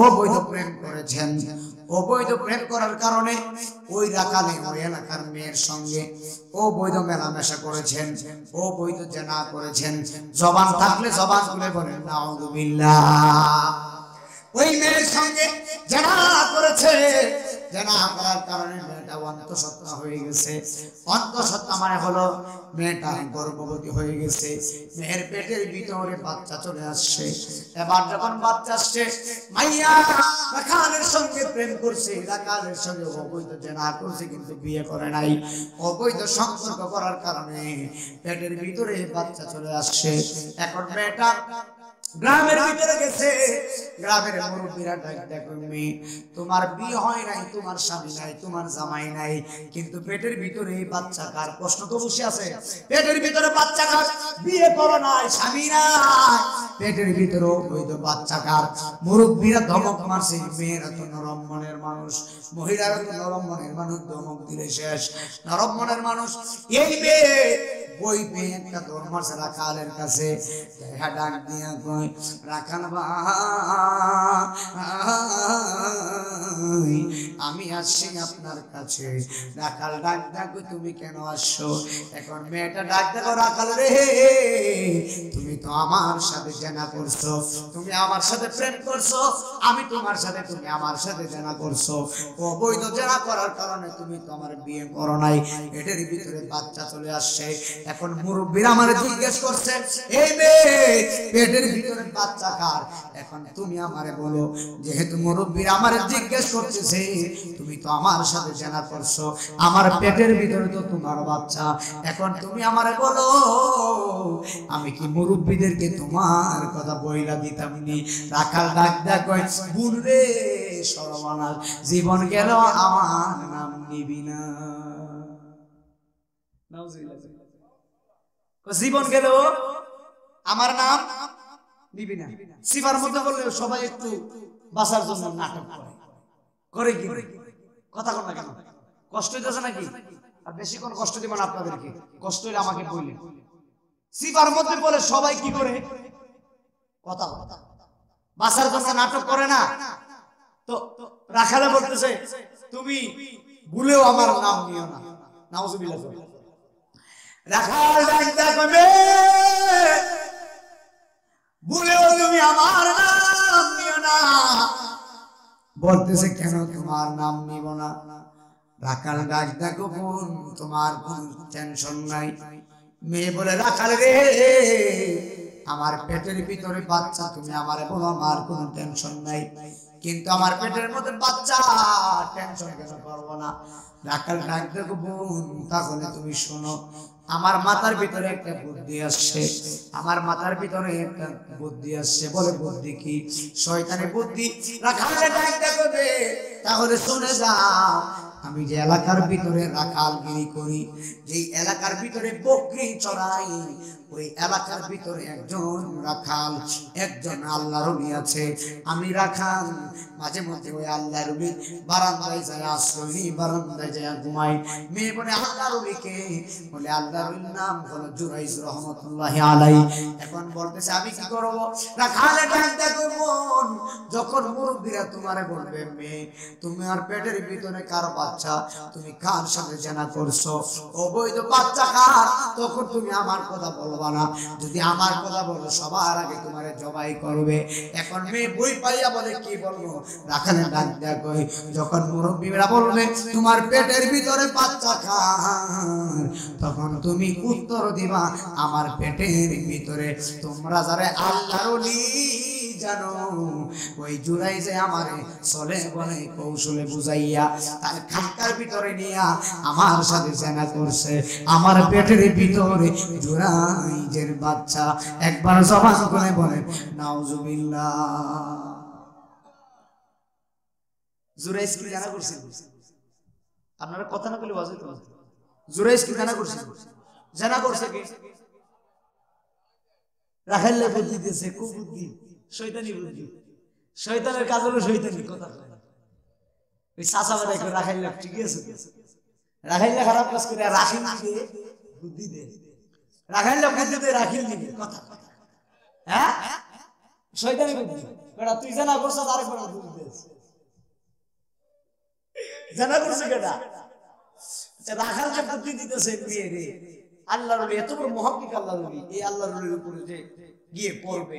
[SPEAKER 1] অবৈধ প্রেম করেছেন। অবৈধ প্রেম করার কারণে ওই রাখালে ওই এলাকার মেয়ের সঙ্গে অবৈধ মেলামেশা করেছেন, অবৈধ জেনা করেছেন। জবান থাকলে জবান খুলে বলেন নাউযুবিল্লাহ। ওই মেয়ের সঙ্গে জেনা করেছে, জেনা করার কারণে মেয়েটা অন্তঃসত্ত্বা হয়ে গেছে। অন্তঃসত্ত্বা মানে হলো মেয়েটা গর্ভবতী হয়ে গেছে, মেয়ের পেটের ভিতরে বাচ্চা চলে আসছে। এবার যখন বাচ্চা আসছে, মাইয়া রাখালের সঙ্গে প্রেম করছে, রাখালের সঙ্গে অবৈধ জেনা করছে, কিন্তু বিয়ে করে নাই। অবৈধ সম্পর্ক করার কারণে পেটের ভিতরে বাচ্চা চলে আসছে। এখন মেয়েটা গ্রামের ভিতরে গেছে, গ্রামের মুরব্বীরা ডাক দেখো, মেয়ে তোমার বিয়ে হয় নাই, তোমার স্বামী নাই, তোমার জামাই নাই, কিন্তু পেটের ভিতরে বাচ্চা কার? প্রশ্ন তো বসে আছে, পেটের ভিতরে বাচ্চা কার? বিয়ে করো নাই, স্বামী নাই, পেটের ভিতরে অবৈধ বাচ্চা কার? মুরব্বীরা ধমক মারছে, মেয়েরা তো নরম মনের মানুষ, মহিলারা তো নরম মনের মানুষ, ধমক দিলে শেষ। নরম মনের মানুষ এই মেয়ে ওই মেয়ে একটা দৌড় মারছে রাখালের কাছে, ডাক দিয়া কই, রাখাল ভাই আমি আসছি আপনার কাছে। রাখাল ডাক দেখো, তুমি কেন আসছো? এখন মেয়েটা ডাক দেখো, রাখাল রে তুমি তো আমার সাথে জেনা করছো, তুমি আমার সাথে প্রেম করছো, আমি তোমার সাথে, তুমি আমার সাথে জেনা করছো। অবৈধ জেনা করার কারণে তুমি তো আমার বিয়ে করো নাই, এটার ভিতরে বাচ্চা চলে আসছে। এখন মুরব্বীরা আমারে জিজ্ঞেস করছে, এই মেয়ে পেটের ভিতরে বাচ্চা কার? এখন তুমি আমারে বলো, যেহেতু মুরব্বীরা আমারে জিজ্ঞেস করতেছে, তুমি তো আমার সাথে জেনা করছো, আমার পেটের ভিতরে তো তোমার বাচ্চা, এখন তুমি আমারে বলো, আমি কি মুরব্বীদেরকে তোমার কথা বইলা দিতাম নি? রাখাল ডাক দেখ, বুন রে সর্বনাশ, জীবন গেল আমার নাম নিবি না। জীবন গেল আমার নাম নিবি না। সিফার মধ্যে বললে সবাই একটু বাঁচার জন্য নাটক করে কি কথা কর না কেন? কষ্ট হইতেছে নাকি? আর বেশিক্ষণ কষ্ট দিব না আপনাদেরকে, কষ্ট হইলে আমাকে বললেন। সিফার মধ্যে বলে সবাই কি করে কথা বাঁচার জন্য নাটক করে না। তো রাখালে বলতেছে, তুমি ভুলেও আমার নাম নিও না। নাউযুবিল্লাহ। রাখাল ডাক দেখবে, ভুলেও তুমি আমার নাম নিও না। বলতেছে কেন তোমার নাম নিব না? রাখাল ডাক দেখো, বোন তোমার কোন টেনশন নাই, মেয়ে বলে রাখাল রে, আমার পেটের ভিতরে বাচ্চা, তুমি আমারে বলো আমার কোনো টেনশন নাই, কিন্তু আমার পেটের মধ্যে বাচ্চা, টেনশন কেন করবো না? রাখাল ডাক দেখো বোন, তাহলে তুমি শোনো, আমার মাথার ভিতরে একটা বুদ্ধি আসছে, আমার মাথার ভিতরে একটা বুদ্ধি আসছে। বলে বুদ্ধি কি? শয়তানি বুদ্ধি। রাখালে ডাক দেখো দে, তাহলে শুনে যাও, আমি যে এলাকার ভিতরে রাখালগিরি করি, যে এলাকার ভিতরে বকরি চড়াই, ওই এলাকার ভিতরে একজন রাখাল, একজন আল্লাহর ওলি আছে। আমি রাখাল, মাঝে মাঝে ওই আল্লাহর ওলি বারান্দায় যায় আশ্রয় নিই, বারান্দায় যায় ঘুমাই। মেয়ে বলে আল্লাহর ওলিকে? বলে আল্লাহর ওলির নাম হলো জুরাইজ রহমতুল্লাহি আলাইহি। এখন বলতেছে আমি কি করব? রাখালে ডাক দেখো বোন, যখন মুরব্বিরা তোমারে বলবে মেয়ে তোমার পেটের ভিতরে কার বাচ্চা, তুমি কার সাথে জানা করছো, অবৈধ বাচ্চা কার, তখন তুমি আমার কথা বলবা না। যদি আমার কথা বলো সবার আগে তোমারে জবাই করবে। এখন মেয়ে বই পাইয়া বলে কি বলবো? রাখালে ডাক দেখো, যখন মুরব্বিরা বলবে তোমার পেটের ভিতরে বাচ্চা কার, তখন তুমি উত্তর দিবা আমার পেটের ভিতরে তোমরা যারা আল্লাহর ওলি জানো, ওই জুরাই যে আমারে চলে বলে কৌশলে বুঝাইয়া তার খানকার ভিতরে নিয়া আমার সাথে জেনা করছে, আমার পেটের ভিতরে জুরাইজের বাচ্চা। একবার জবান করে বলে নাউজুবিল্লাহ। জুরাইজ কি জানা করছে? আপনারা কথা না বলে বাজে তো। জুরাইজ কি জানা করছে? জানা করছে কি? রাখাইলে বুদ্ধি দিয়েছে, কুবুদ্ধি, শয়তানি বুদ্ধি। শয়তানের কাজ হলো শয়তানি কথা। ওই চাচা দেখো রাখাইলে ঠিক আছে, রাখাইলে খারাপ কাজ করে রাখিল দিবে বুদ্ধি দে, রাখাইলে বুদ্ধি দে রাখিল দিবে কথা। হ্যাঁ শয়তানি বুদ্ধি। বেটা তুই জানা করছ আরেক বেটা বুদ্ধি দে, জানা করছে কেডা? রাখাল যে বুদ্ধি দিতেছে বিয়ে রে, আল্লাহর ওলি এত বড় মহাকিক আল্লাহর ওলি, এই আল্লাহর ওলির উপরে যে গিয়ে পড়বে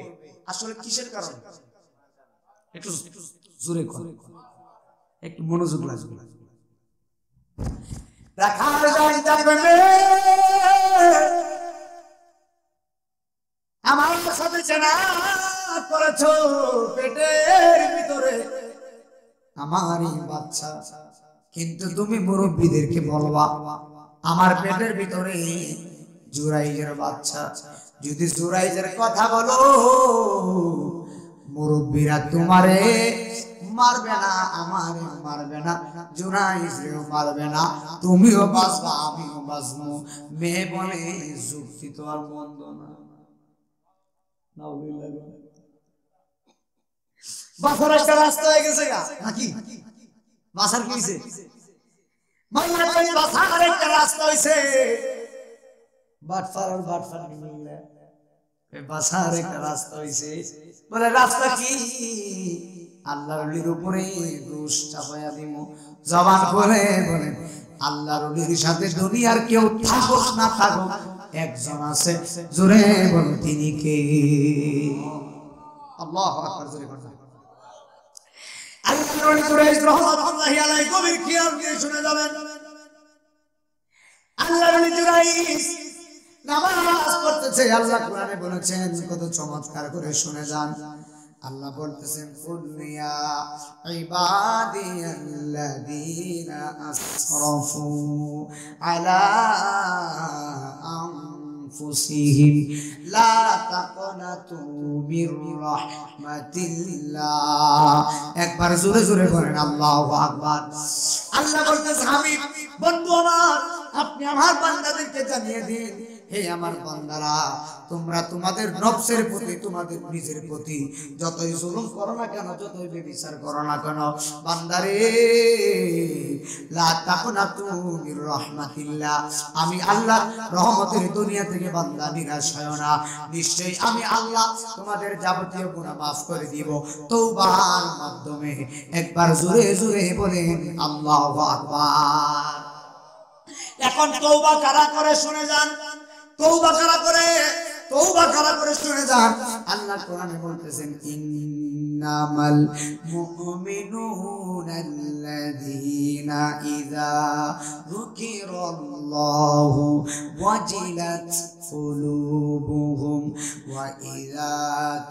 [SPEAKER 1] আসলে কিসের কারণে? একটু জোরে কর, একটু মনোযোগ লাগবে। রাখাল যাই যাবে আমার সাথে জানা করেছো, পেটের ভিতরে আমারই বাচ্চা, কিন্তু তুমি মুরব্বীদেরকে বলবা আমার পেটের ভিতরে জুরাইজের বাচ্চা। যদি জুরাইজের কথা বলো মুরব্বীরা তোমারে মারবে না, আমারে মারবে না, জুরাইজেও মারবে না, তুমিও বাঁচবা আমিও বাঁচবো। মেয়ে বলে যুক্তি তো আর মন্দ না। বাসার একটা রাস্তা হয়ে গেছে গা নাকি? বাসার কি হয়েছে? বাসার একটা রাস্তা হয়েছে, বাটফার আর বাটফার মিলে বাসার একটা রাস্তা হয়েছে। বলে রাস্তা কি? আল্লাহর ওলির উপরে দোষ চাপাইয়া দিব। জবান করে বলেন আল্লাহর ওলির সাথে দুনিয়ার কেউ থাকুক না থাকুক একজন আছে, জোরে বলেন তিনি কে? আল্লাহু আকবার, জোরে বলেন। আল্লাহর ওলি জুরাইজ রাহমাতুল্লাহি আলাইহি গভীর খেয়াল দিয়ে শুনে যাবেন। আল্লাহর ওলি জুরাইজ নামাজ পড়তেছে, আল্লাহ কোরআনে বলেছেন, কত চমৎকার করে শুনে যান। আল্লাহ বলতেছেন কুল্লিয়া ইবাদিয়াল্লাযীনা আসরাফু আলা আনফুসিহিম লা তাকনাতু মির রাহমাতিল্লাহ। একবার জোরে জোরে বলেন আল্লাহু আকবার। আল্লাহ বলতেছে হাবিব বন্ধু আমার, আপনি আমার বান্দাদেরকে জানিয়ে দিন, হে আমার বান্দারা, তোমরা তোমাদের নফসের প্রতি, তোমাদের নিজের প্রতি যতই জুলুম করো না কেন, যতই ব্যভিচার করো না কেন, বান্দারে লা তাকনাতু মির রাহমাতিল্লাহ, আমি আল্লাহ রহমতের দুনিয়া থেকে বান্দা নিরাশ হয় না, নিশ্চয়ই আমি আল্লাহ তোমাদের যাবতীয় গুনাহ মাফ করে দিব তওবার মাধ্যমে। একবার জোরে জোরে বলেন আল্লাহু আকবার। এখন তওবা কারা করে শুনে যান। তওবা কারা করে? তওবা করা করে শুনে যান আল্লাহ কোরআনে বলতেছেন ইন্নামাল মুমিনুনা আল্লাযীনা ইযা যুকিরাল্লাহু ওয়াজিলাত কুলুবুহুম ওয়া ইযা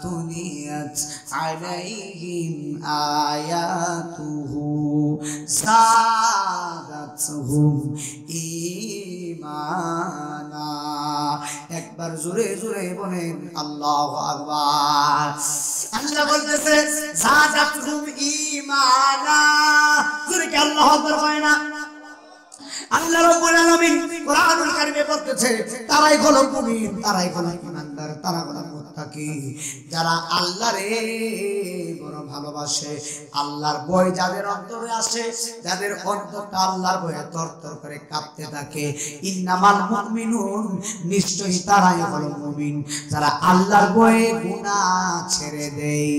[SPEAKER 1] তুলিয়াত আলাইহিম আয়াতুহু যাদাতহুম ঈমানা। একবার জোরে জোরে বলেন আল্লাহু আকবার। আল্লাহ বলতেছে যাদাতহুম ঈমানা, জোরে কি আল্লাহু আকবার হয় না? আল্লাহ রাব্বুল আলামিন কোরআনুল কারীমে বলতেছে তারাই হলো মুমিন, তারাই হলো ঈমানদার, তারা হলো মুত্তাকি, যারা আল্লাহরে বড় ভালোবাসে। আল্লাহর ভয় যাদের অন্তরে আসে, যাদের অন্তরটা আল্লাহর ভয়ে তরতর করে কাঁপতে থাকে, ইন্নামাল মুমিনুন, নিশ্চয়ই তারাই হলো মুমিন যারা আল্লাহর ভয়ে গুনাহ ছেড়ে দেয়।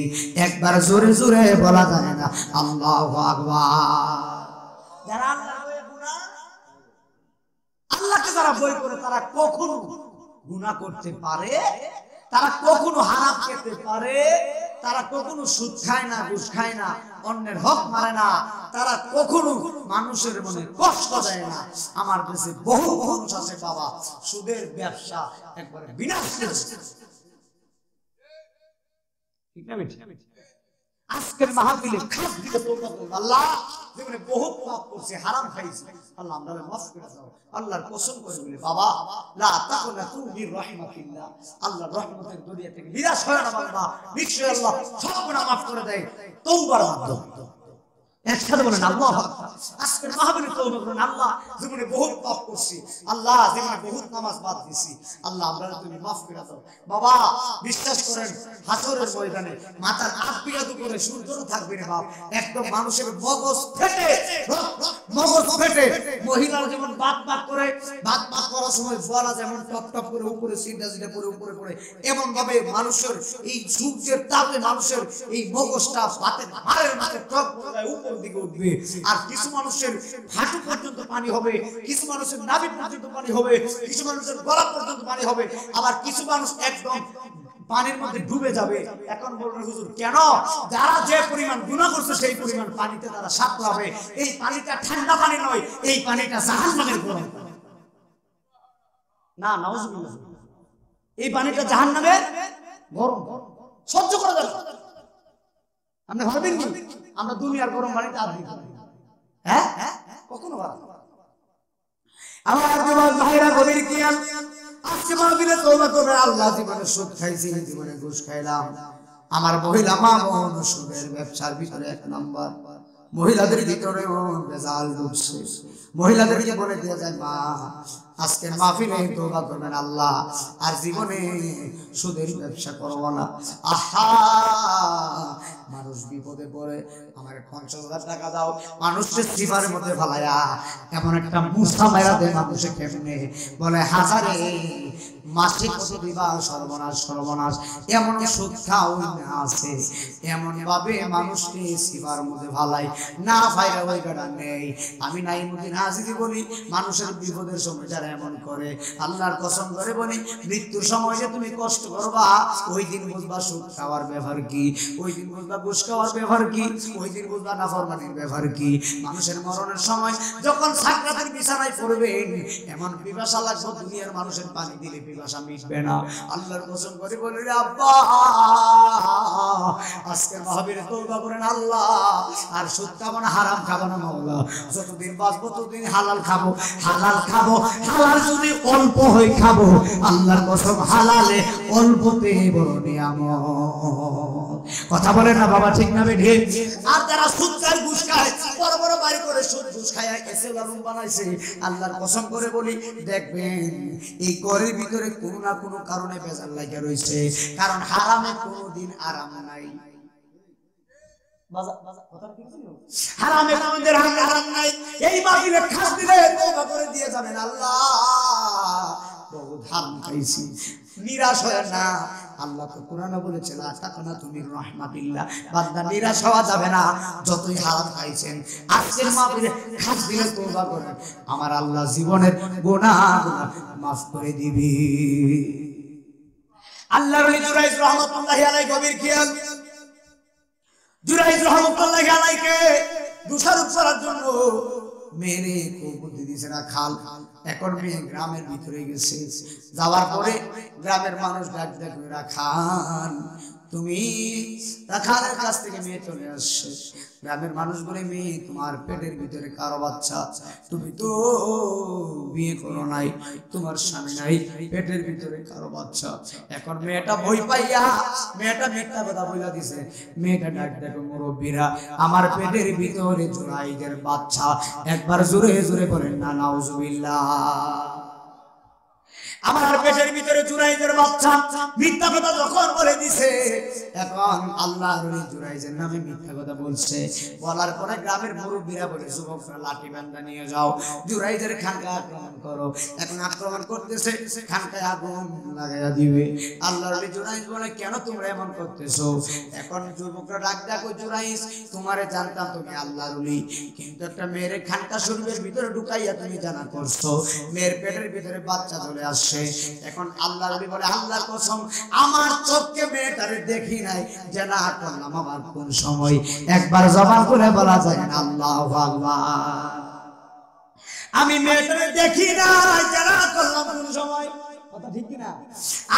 [SPEAKER 1] একবার জোরে জোরে বলা যায় না আল্লাহু আকবার। যারা আল্লাহকে যারা ভয় করে তারা কখনো গুনাহ করতে পারে, তারা কখনো হারাম খেতে পারে, তারা কখনো সুদ খায় না, ঘুষ খায় না, অন্যের হক মারে না, তারা কখনো মানুষের মনে কষ্ট দেয় না। আমার কাছে বহু মানুষ আছে বাবা সুদের ব্যবসা একবারে বিনাশ করেছে। ঠিক না বেঠিক? আজকের মাহফিলে খাস দিকে তওবা করব, আল্লাহ জীবনে বহুত পাপ করছি, হারাম খাইছি, আল্লাহ আমাদের মাফ করে দাও। আল্লাহর কসম করে বলি বাবা লা তাকুনাতু মির রাহমাতিল্লাহ, আল্লাহর রহমতের দরিয়া থেকে নিরাশ হয় না বাবা, নিশ্চয়ই আল্লাহ সব গুনাহ মাফ করে দেয় তওবার মাধ্যমে। একসাথে বলেন আল্লাহু আকবার। আজকের মাহফিলে তওবা করেন আল্লাহ জীবনে বহুত পাপ করছি, আল্লাহ জীবনে বহুত নামাজ বাদ দিছি, আল্লাহ আমরা তুমি মাফ করে দাও। বাবা বিশ্বাস করেন হাসরের ময়দানে মাথার আট বিঘা করে সূর্যও থাকবে না বাপ, একদম মানুষের মগজ ফেটে মহিলারা যেমন বাত করে বাত করার সময় বলা যেমন টপ টপ করে উপরে সিধা সিধা করে উপরে পড়ে, এমন ভাবে মানুষের এই সূর্যের তাপে মানুষের এই মগজটা বাতের মারের মাঝে টপ করে উপর দিকে উঠবে। আর কিছু মানুষের হাঁটু পর্যন্ত পানি হবে, কিছু মানুষের নাভি পর্যন্ত পানি হবে, কিছু মানুষের গলা পর্যন্ত পানি হবে, আবার কিছু মানুষ একদম পানির মধ্যে ডুবে যাবে। এখন বলবেন হুজুর কেন? যারা যে পরিমাণ গুনাহ করছে সেই পরিমাণ পানিতে তারা সাঁতরা হবে। এই পানিটা ঠান্ডা পানি নয়, এই পানিটা জাহান্নামের গরম পানি। না নাউজুবিল্লাহ, এই পানিটা জাহান্নামের গরম, সহ্য করা যাবে না। আপনি ভাবেন কি আমরা দুনিয়ার গরম পানিতে আর দিই? হ্যাঁ কখনো ভালো। আমার যুবক ভাইরা গভীর জ্ঞান, আজকে মাহফিলে তওবা করবে আল্লাহ জীবনে সুদ খাইছি, জীবনে ঘুষ খাইলাম। আমার মহিলা মা বোন সুদের ব্যবসার ভিতরে এক নম্বর, মহিলাদের ভিতরে বেজাল ঢুকছে। মহিলাদেরকে বলে দিয়ে যায় মা আজকের মাহফিলে তওবা করবেন আল্লাহ আর জীবনে সুদের ব্যবসা করব না। আহা মানুষ বিপদে পড়ে আমার 50,000 টাকা দাও, মানুষের সিফারের মধ্যে ফালায়া এমন একটা মুসা মাইরা দেয় মানুষে কেমনে বলে হাজারে মাসে কত দিবা, সর্বনাশ সর্বনাশ। এমন সুদ খাওয়া আছে, এমন ভাবে মানুষকে সিফার মধ্যে ফালাই না ফাইরা ওই গাড়া নেই। আমি নাইমুদ্দিন হাজিরি বলি মানুষের বিপদের সময় যারা এমন করে আল্লাহর কসম করে বলি মৃত্যুর সময় যে তুমি কষ্ট করবা ওই দিন বুঝবা সুদ খাওয়ার ব্যবহার কি, ওই দিন বুঝবা ঘুষ খাওয়ার ব্যবহার কি, ওই দিন বুঝবা নাফরমানির ব্যবহার কি। মানুষের মরণের সময় যখন সাকরাতের বিছানায় পড়বেন এমন পিপাসা লাগবে দুনিয়ার মানুষের পানি দিলে পিপাসা মিটবে না। আল্লাহর কসম করে বলি রে আব্বা আজকে মাহফিলে তওবা করেন আল্লাহ আর সুদ খাবো না, হারাম খাবো না মাওলা। যতদিন বাঁচবো ততদিন হালাল খাবো, হালাল খাবো, হালাল যদি অল্প হই খাবো। আল্লাহর কসম হালালে অল্পতে বড় নিয়ামত। কথা বলেন না বাবা ঠিক না বেঠিক? আর যারা সুদ খায় ঘুষ খায় বড় বড় বাড়ি করে সুদ ঘুষ খায় এসেলা রুম বানাইছে, আল্লাহর কসম করে বলি দেখবেন এই ঘরের ভিতরে কোনো না কোনো কারণে বেজার লাগা রয়েছে, কারণ হারামে কোনোদিন আরাম নাই। হারামে আমাদের আরাম নাই। এই মাহফিলে খাস দিলে তওবা করে দিয়ে যাবেন আল্লাহ বহুত হারাম খাইছি, নিরাশ হয় না। আল্লাহ তো কোরআনে বলেছে লা তাকুনাতু মির রাহমাতিল্লাহ, বান্দা নিরাশ হওয়া যাবে না যতই হারাম খাইছেন। আজকের মাহফিলে খাস দিলে তওবা করেন, আমার আল্লাহ জীবনের গুনাহ মাফ করে দিবি। আল্লাহর ওলি জুরাইজ রহমাতুল্লাহি আলাইহি গভীর খেয়াল। জুরাইজ রহমাতুল্লাহি আলাইহিকে দোষারোপ করার জন্য মেরে বুদ্ধি দিছে না খাল। এখন মেয়ে গ্রামের ভিতরে গেছে, যাওয়ার পরে গ্রামের মানুষ ডাক ডাক রাখাল, তুমি রাখালের কাছ থেকে মেয়ে চলে আসছে। গ্রামের মানুষ বলে, মেয়ে তোমার পেটের ভিতরে কারো বাচ্চা, তুমি তো বিয়ে করো নাই, তোমার স্বামী নাই, পেটের ভিতরে কারো বাচ্চা। এখন মেয়েটা ভয় পাইয়া মেয়েটা মিথ্যা কথা বইলা দিছে। মেয়েটা ডাক ডাক, মুরব্বীরা আমার পেটের ভিতরে জুরাইদের বাচ্চা। একবার জোরে জোরে বলেন না নাউজুবিল্লাহ। আমার পেটের ভিতরে জুরাইদের বাচ্চা। মিথ্যা কথা যখন বলে দিছে, এখন আল্লাহর ওলি জুরাইজের নামে মিথ্যা কথা বলছে। বলার পরে গ্রামের মুরব্বীরা বলে, যুবকরা লাঠি বান্দা নিয়ে যাও, জুরাইজের খানকায় আক্রমণ করো। এখন আক্রমণ করতেছে, খানকায় আগুন লাগাইয়া দিবে। আল্লাহর ওলি জুরাইজ বলে, কেন তোমরা এমন করতেছো? এখন যুবকরা ডাক ডাক, জুরাইজ তোমারে জানতাম তুমি আল্লাহর ওলি, কিন্তু একটা মেয়ের খানকা শরীফের ভিতরে ঢুকাইয়া তুমি জানা করছো, মেয়ের পেটের ভিতরে বাচ্চা চলে আসছে। এখন আল্লাহর ওলি বলে, আল্লাহর কসম আমার চোখকে মেয়েটারে দেখি নাই, জানা করলাম আমার কোন সময়। একবার জবান করে বলা যায় না আল্লাহু আকবার। আমি মেয়েটারে দেখি নাই, জানা করলাম কোন সময়। কথা ঠিক কি না?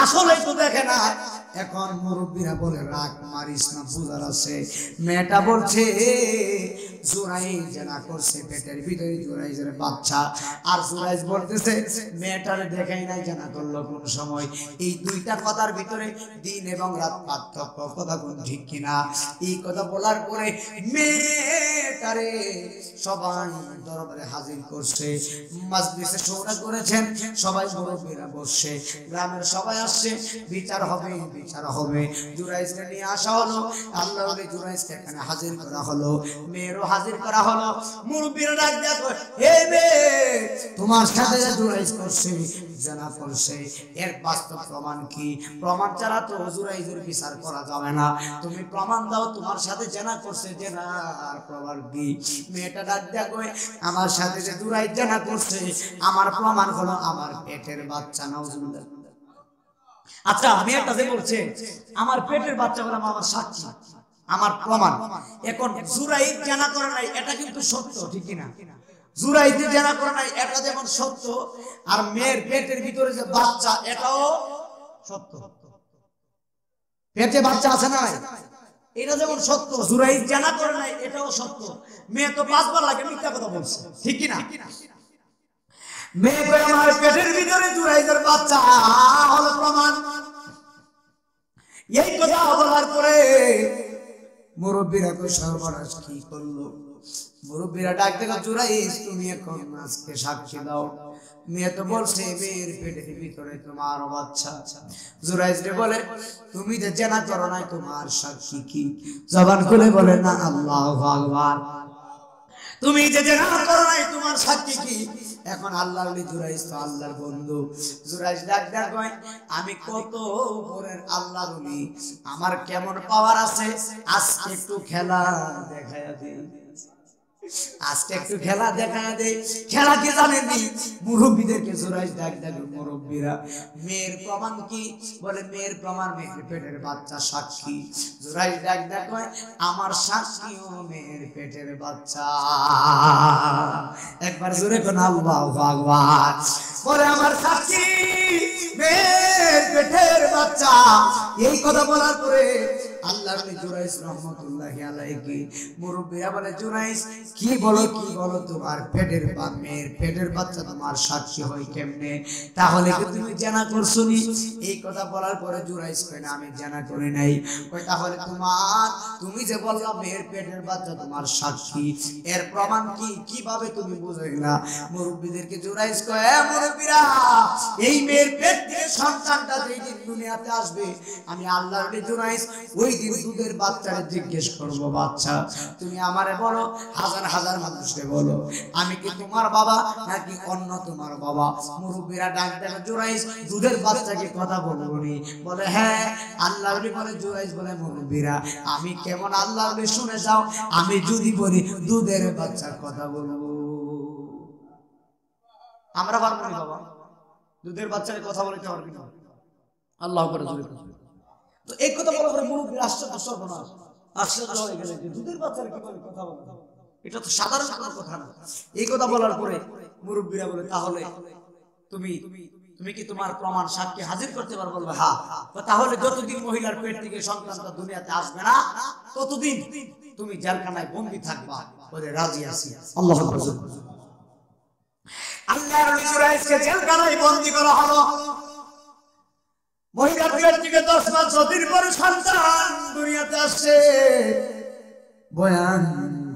[SPEAKER 1] আসলে তো দেখে না। এখন মুরব্বীরা বলে, রাগ মারিস না, বুঝার আছে। মেয়েটা বলছে জুরাইজ জানা করছে, পেটের ভিতরে জুরাইজের বাচ্চা। আর জুরাইজ বলতেছে মেয়েটারে দেখাই নাই, জানা করলো কোন সময়। এই দুইটা কথার ভিতরে দিন এবং রাত পার্থক্য। কথা কোন ঠিক কিনা? এই কথা বলার পরে মেয়েটারে সবাই দরবারে হাজির করছে, মাজলিসে শুরা করেছেন, সবাই মুরব্বীরা বসছে, গ্রামের সবাই আসছে, বিচার হবে বিচার হবে। জুরাইজকে নিয়ে আসা হলো, আল্লাহর ওলি জুরাইজকে এখানে হাজির করা হলো, মেয়েরও হাজির করা হলো। মুরব্বীরা ডাক দেখো, হে মেয়ে, তোমার সাথে জুরাইজ করছে, জানা করছে, এর বাস্তব প্রমাণ কি? প্রমাণ ছাড়া তো জুরাইজের বিচার করা যাবে না, তুমি প্রমাণ দাও, তোমার সাথে জানা করছে, জানার প্রমাণ কি? মেয়েটা ডাক দেখো, আমার সাথে যে জুরাইজ জানা করছে, আমার প্রমাণ হলো আমার পেটের বাচ্চা। নাউজুবিল্লাহ। আচ্ছা, মেয়েটা যে বলছে আমার পেটের বাচ্চা বলে আমার সাক্ষী, আমার প্রমাণ। এখন জুরাইজ জানা করে নাই, এটা কিন্তু সত্য, ঠিক কিনা? জুরাইজ জানা করে নাই, এটা যেমন সত্য, আর মেয়ের পেটের ভিতরে যে বাচ্চা, এটাও সত্য। পেটে বাচ্চা আছে না, এটা যেমন সত্য। জুরাইজ জানা করে নাই, এটাও সত্য। মেয়ে তো 5 বার লাগে মিথ্যা কথা বলছে, ঠিক কিনা? মেয়ে কই আমার পেটের ভিতরে জুরাইজের বাচ্চা হলো প্রমাণ। এই কথা বলার পরে মুরব্বীরা কই সর্বনাশ কি করলো? মুরব্বীরা ডাক দেখো, জুরাইজ তুমি এখন আজকে সাক্ষী দাও। মেয়ে তো বলছে মেয়ের পেটের ভিতরে তোমার বাচ্চা। জুরাইজ রে বলে, তুমি যে জানা করো নাই, তোমার সাক্ষী কি? জবান খুলে বলে না আল্লাহু আকবার। তুমি যে জানা করো নাই, তোমার সাক্ষী কি? এখন আল্লাহর ওলি জুরাইজ তো আল্লাহর বন্ধু। জুরাইজ ডাক ডাক কয়, আমি কত উপরের আল্লাহর ওলি, আমার কেমন পাওয়ার আছে, আজকে একটু খেলা দেখায়া দিই, আজকে একটু খেলা দেখায় দে। খেলা কি জানেননি? মুরব্বীদেরকে জুরাইজ ডাক ডাক, মুরব্বীরা মেয়ের প্রমাণ কি? বলে মেয়ের প্রমাণ মেয়ের পেটের বাচ্চা সাক্ষী। জুরাইজ ডাক ডাক কয়, আমার সাক্ষীও মেয়ের পেটের বাচ্চা। একবার জোরে কোন আল্লাহু আকবার। বলে আমার সাক্ষী মেয়ের পেটের বাচ্চা। এই কথা বলার পরে আল্লাহর ওলি জুরাইজ রহমাতুল্লাহি আলাইহি মুরব্বিরা বলে, জুরাইজ কি বলো তোমার পেটের মেয়ের পেটের বাচ্চা তোমার সাক্ষী হয় কেমনে? তাহলে কি তুমি জানা করছো নি? এই কথা বলার পরে জুরাইজ কয়, না আমি জানা করি নাই। কয় তাহলে তুমি যে বললা মেয়ের পেটের বাচ্চা তোমার সাক্ষী, এর প্রমাণ কি? কিভাবে তুমি বুঝাইলা? মুরব্বিদেরকে জুরাইজ কয়, মুরব্বিরা এই মেয়ের পেট থেকে সন্তানটা যেই দিন দুনিয়াতে আসবে, আমি আল্লাহর ওলি জুরাইজ ওই দিন দুধের বাচ্চারে জিজ্ঞেস করবো, বাচ্চা তুমি আমারে বলো, হাজার হাজার মানুষকে বলো, আমি কি তোমার বাবা নাকি অন্য তোমার বাবা? মুরব্বীরা ডাক দেয়, জুরাইজ দুধের বাচ্চাকে কথা বলবো নি? বলে হ্যাঁ। আল্লাহর ওলি বলে, জুরাইজ বলে, মুরব্বীরা আমি কেমন আল্লাহর ওলি শুনে যাও, আমি যদি বলি দুধের বাচ্চার কথা বলবো, আমরা পারবো না বাবা, দুধের বাচ্চার কথা বলতে পারবি না। আল্লাহু আকবার জোরে। তো এই কথা বলার পরে মুরব্বী আশ্চর্য, সর্বনাশ, আশ্চর্য হয়ে গেলেন যে দুধের বাচ্চারা কিভাবে কথা বলে, এটা তো সাধারণ কোনো কথা না। এই কথা বলার পরে মুরব্বীরা বলে, তাহলে তুমি তুমি কি তোমার প্রমাণ সাক্ষী হাজির করতে পারো? বলবে হ্যাঁ। তাহলে যতদিন মহিলার পেট থেকে সন্তানটা দুনিয়াতে আসবে না ততদিন তুমি জেলখানায় বন্দী থাকবা। বলে রাজি আছি। আল্লাহু আকবার। আল্লাহর নবী জুরাইজকে জেলখানায় বন্দী করা হলো। মহিলার পেট থেকে 10 মাস 6 দিন পরে সন্তান দুনিয়াতে আসে। বয়ান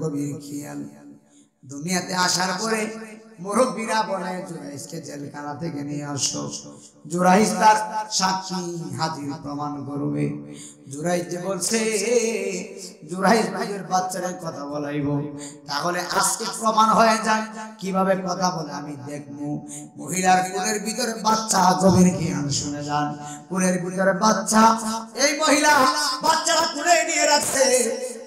[SPEAKER 1] গভীর খেয়াল। দুনিয়াতে আসার পরে মুরব্বীরা বলে জুরাইজকে জেলখানা থেকে নিয়ে আসো। জুরাইজ তার সাক্ষী হাজির প্রমাণ করবে। জুরাইজ যে বলছে জুরাইজ ভাইয়ের বাচ্চাদের কথা বলাইব, তাহলে আজকে প্রমাণ হয়ে যায় কিভাবে কথা বলে আমি দেখবো। মহিলার কোলের ভিতরে বাচ্চা, গভীর জ্ঞান শুনে যান। কোলের ভিতরে বাচ্চা, এই মহিলা বাচ্চারা কোলে নিয়ে রাখছে।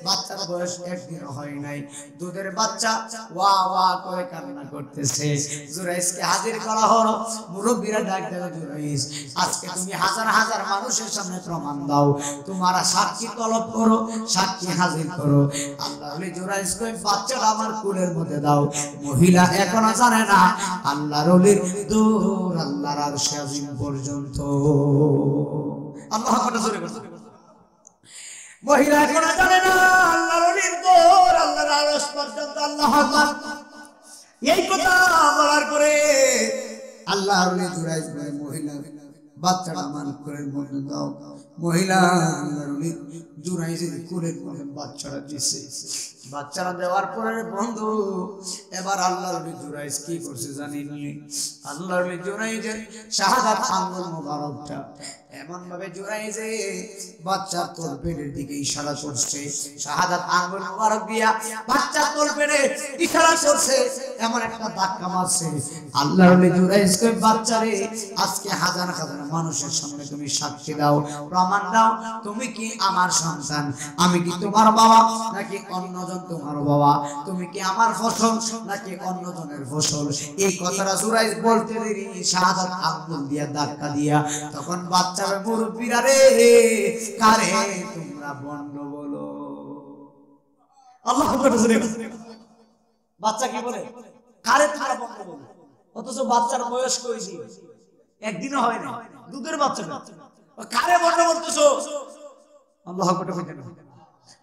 [SPEAKER 1] বাচ্চার বয়স 1 দিন হয় নাই। দুধের বাচ্চা ওয়া ওয়া করে কান্না করতেছে। জুরাইজকে হাজির করা হলো। মুরব্বীরা ডাক দেয়, জুরাইজ আজকে তুমি হাজার হাজার মানুষের সামনে প্রমাণ দাও, তোমার সাক্ষী তলব করো, সাক্ষী হাজির করো। আল্লাহর ওলি জুরাইজ কই, বাচ্চাটা আমার কোলের মধ্যে দাও। মহিলা এখনো জানে না আল্লাহর ওলির দূর আল্লাহর আরশে আজিম পর্যন্ত। আল্লাহু আকবার জোরে বলুন। মহিলা এখনো জানে না আল্লাহর ওলির দূর আল্লাহর আরশ পর্যন্ত। আল্লাহু আকবার। এই কথা বলার পরে আল্লাহর ওলি জুরাইজ বলে, মহিলা বাচ্চাটা আমার কোলের মধ্যে দাও। মহিলা আল্লাহর ওলি জুরাইজের কোলের মধ্যে বাচ্চাটা দিছে। বাচ্চাটা দেওয়ার পরে বন্ধু এবার আল্লাহর ওলি জুরাইজ কি করছে জানেন? আল্লাহর ওলি জুরাইজের শাহাদাত আঙ্গুল মোবারকটা এমন ভাবে জুরাইজে বাচ্চার তলপেটের দিকে ইশারা করছে। শাহাদাত আঙ্গুল মোবারক দিয়া বাচ্চার তলপেটে ইশারা করছে, এমন একটা ধাক্কা মারছে। আল্লাহর ওলি জুরাইজ কই, বাচ্চারে আজকে হাজার হাজার মানুষের সামনে তুমি সাক্ষী দাও, প্রমাণ দাও, তুমি কি আমার সন্তান, আমি কি তোমার বাবা নাকি অন্যজন তোমার বাবা, তুমি কি আমার ফসল নাকি অন্যজনের ফসল। এই কথাটা জুরাইজ বলতে দেরি শাহাদাত আঙ্গুল দিয়া ধাক্কা দিয়া তখন বাচ্চা মুরব্বীরা রে, কারে তোমরা বন্ড বলো। আল্লাহু আকবার। বাচ্চা কি বলে, কারে তোমরা বন্ড বলো। অথচ বাচ্চার বয়স কইছি 1 দিনও হয় না, দুধের বাচ্চা, কারে বন্ড বলতেছো। আল্লাহু আকবার।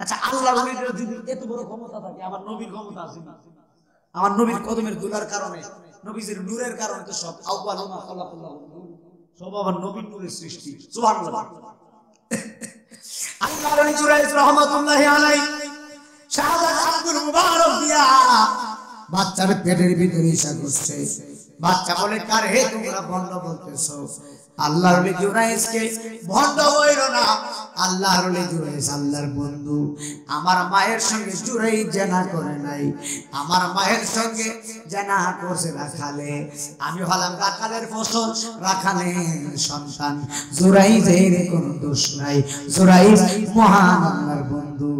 [SPEAKER 1] আচ্ছা, আল্লাহর ওলিদের যদি এত বড় ক্ষমতা থাকে, আমার নবীর ক্ষমতা আছে না? আমার নবীর কদমের দুলার কারণে, নবীর নূরের কারণে তো সব আউয়ালুমা খালাকাল্লাহু নূর, সব আমার নবীর নূরের সৃষ্টি। সুবহানাল্লাহ। আল্লাহর ওলি জুরাইজ রাহমাতুল্লাহি আলাইহি শাহাদাত আঙ্গুল মুবারক দিয়া বাচ্চার পেটের ভিতরে ইশারা করছে। বাচ্চা বলে, কার হে তোমরা বন্ড বলতেছো। আল্লাহর ওলি জুরাইজকে বন্ড হইরো না। আল্লাহর ওলি জুরাইজ আল্লাহর বন্ধু। আমার মায়ের সঙ্গে জুরাইজ জানা করে নাই, আমার মায়ের সঙ্গে জানা করছে রাখালে। আমি হলাম রাখালের ফসল, রাখালের সন্তান। জুরাইজের কোনো দোষ নাই, জুরাইজ মহান আল্লাহর বন্ধু।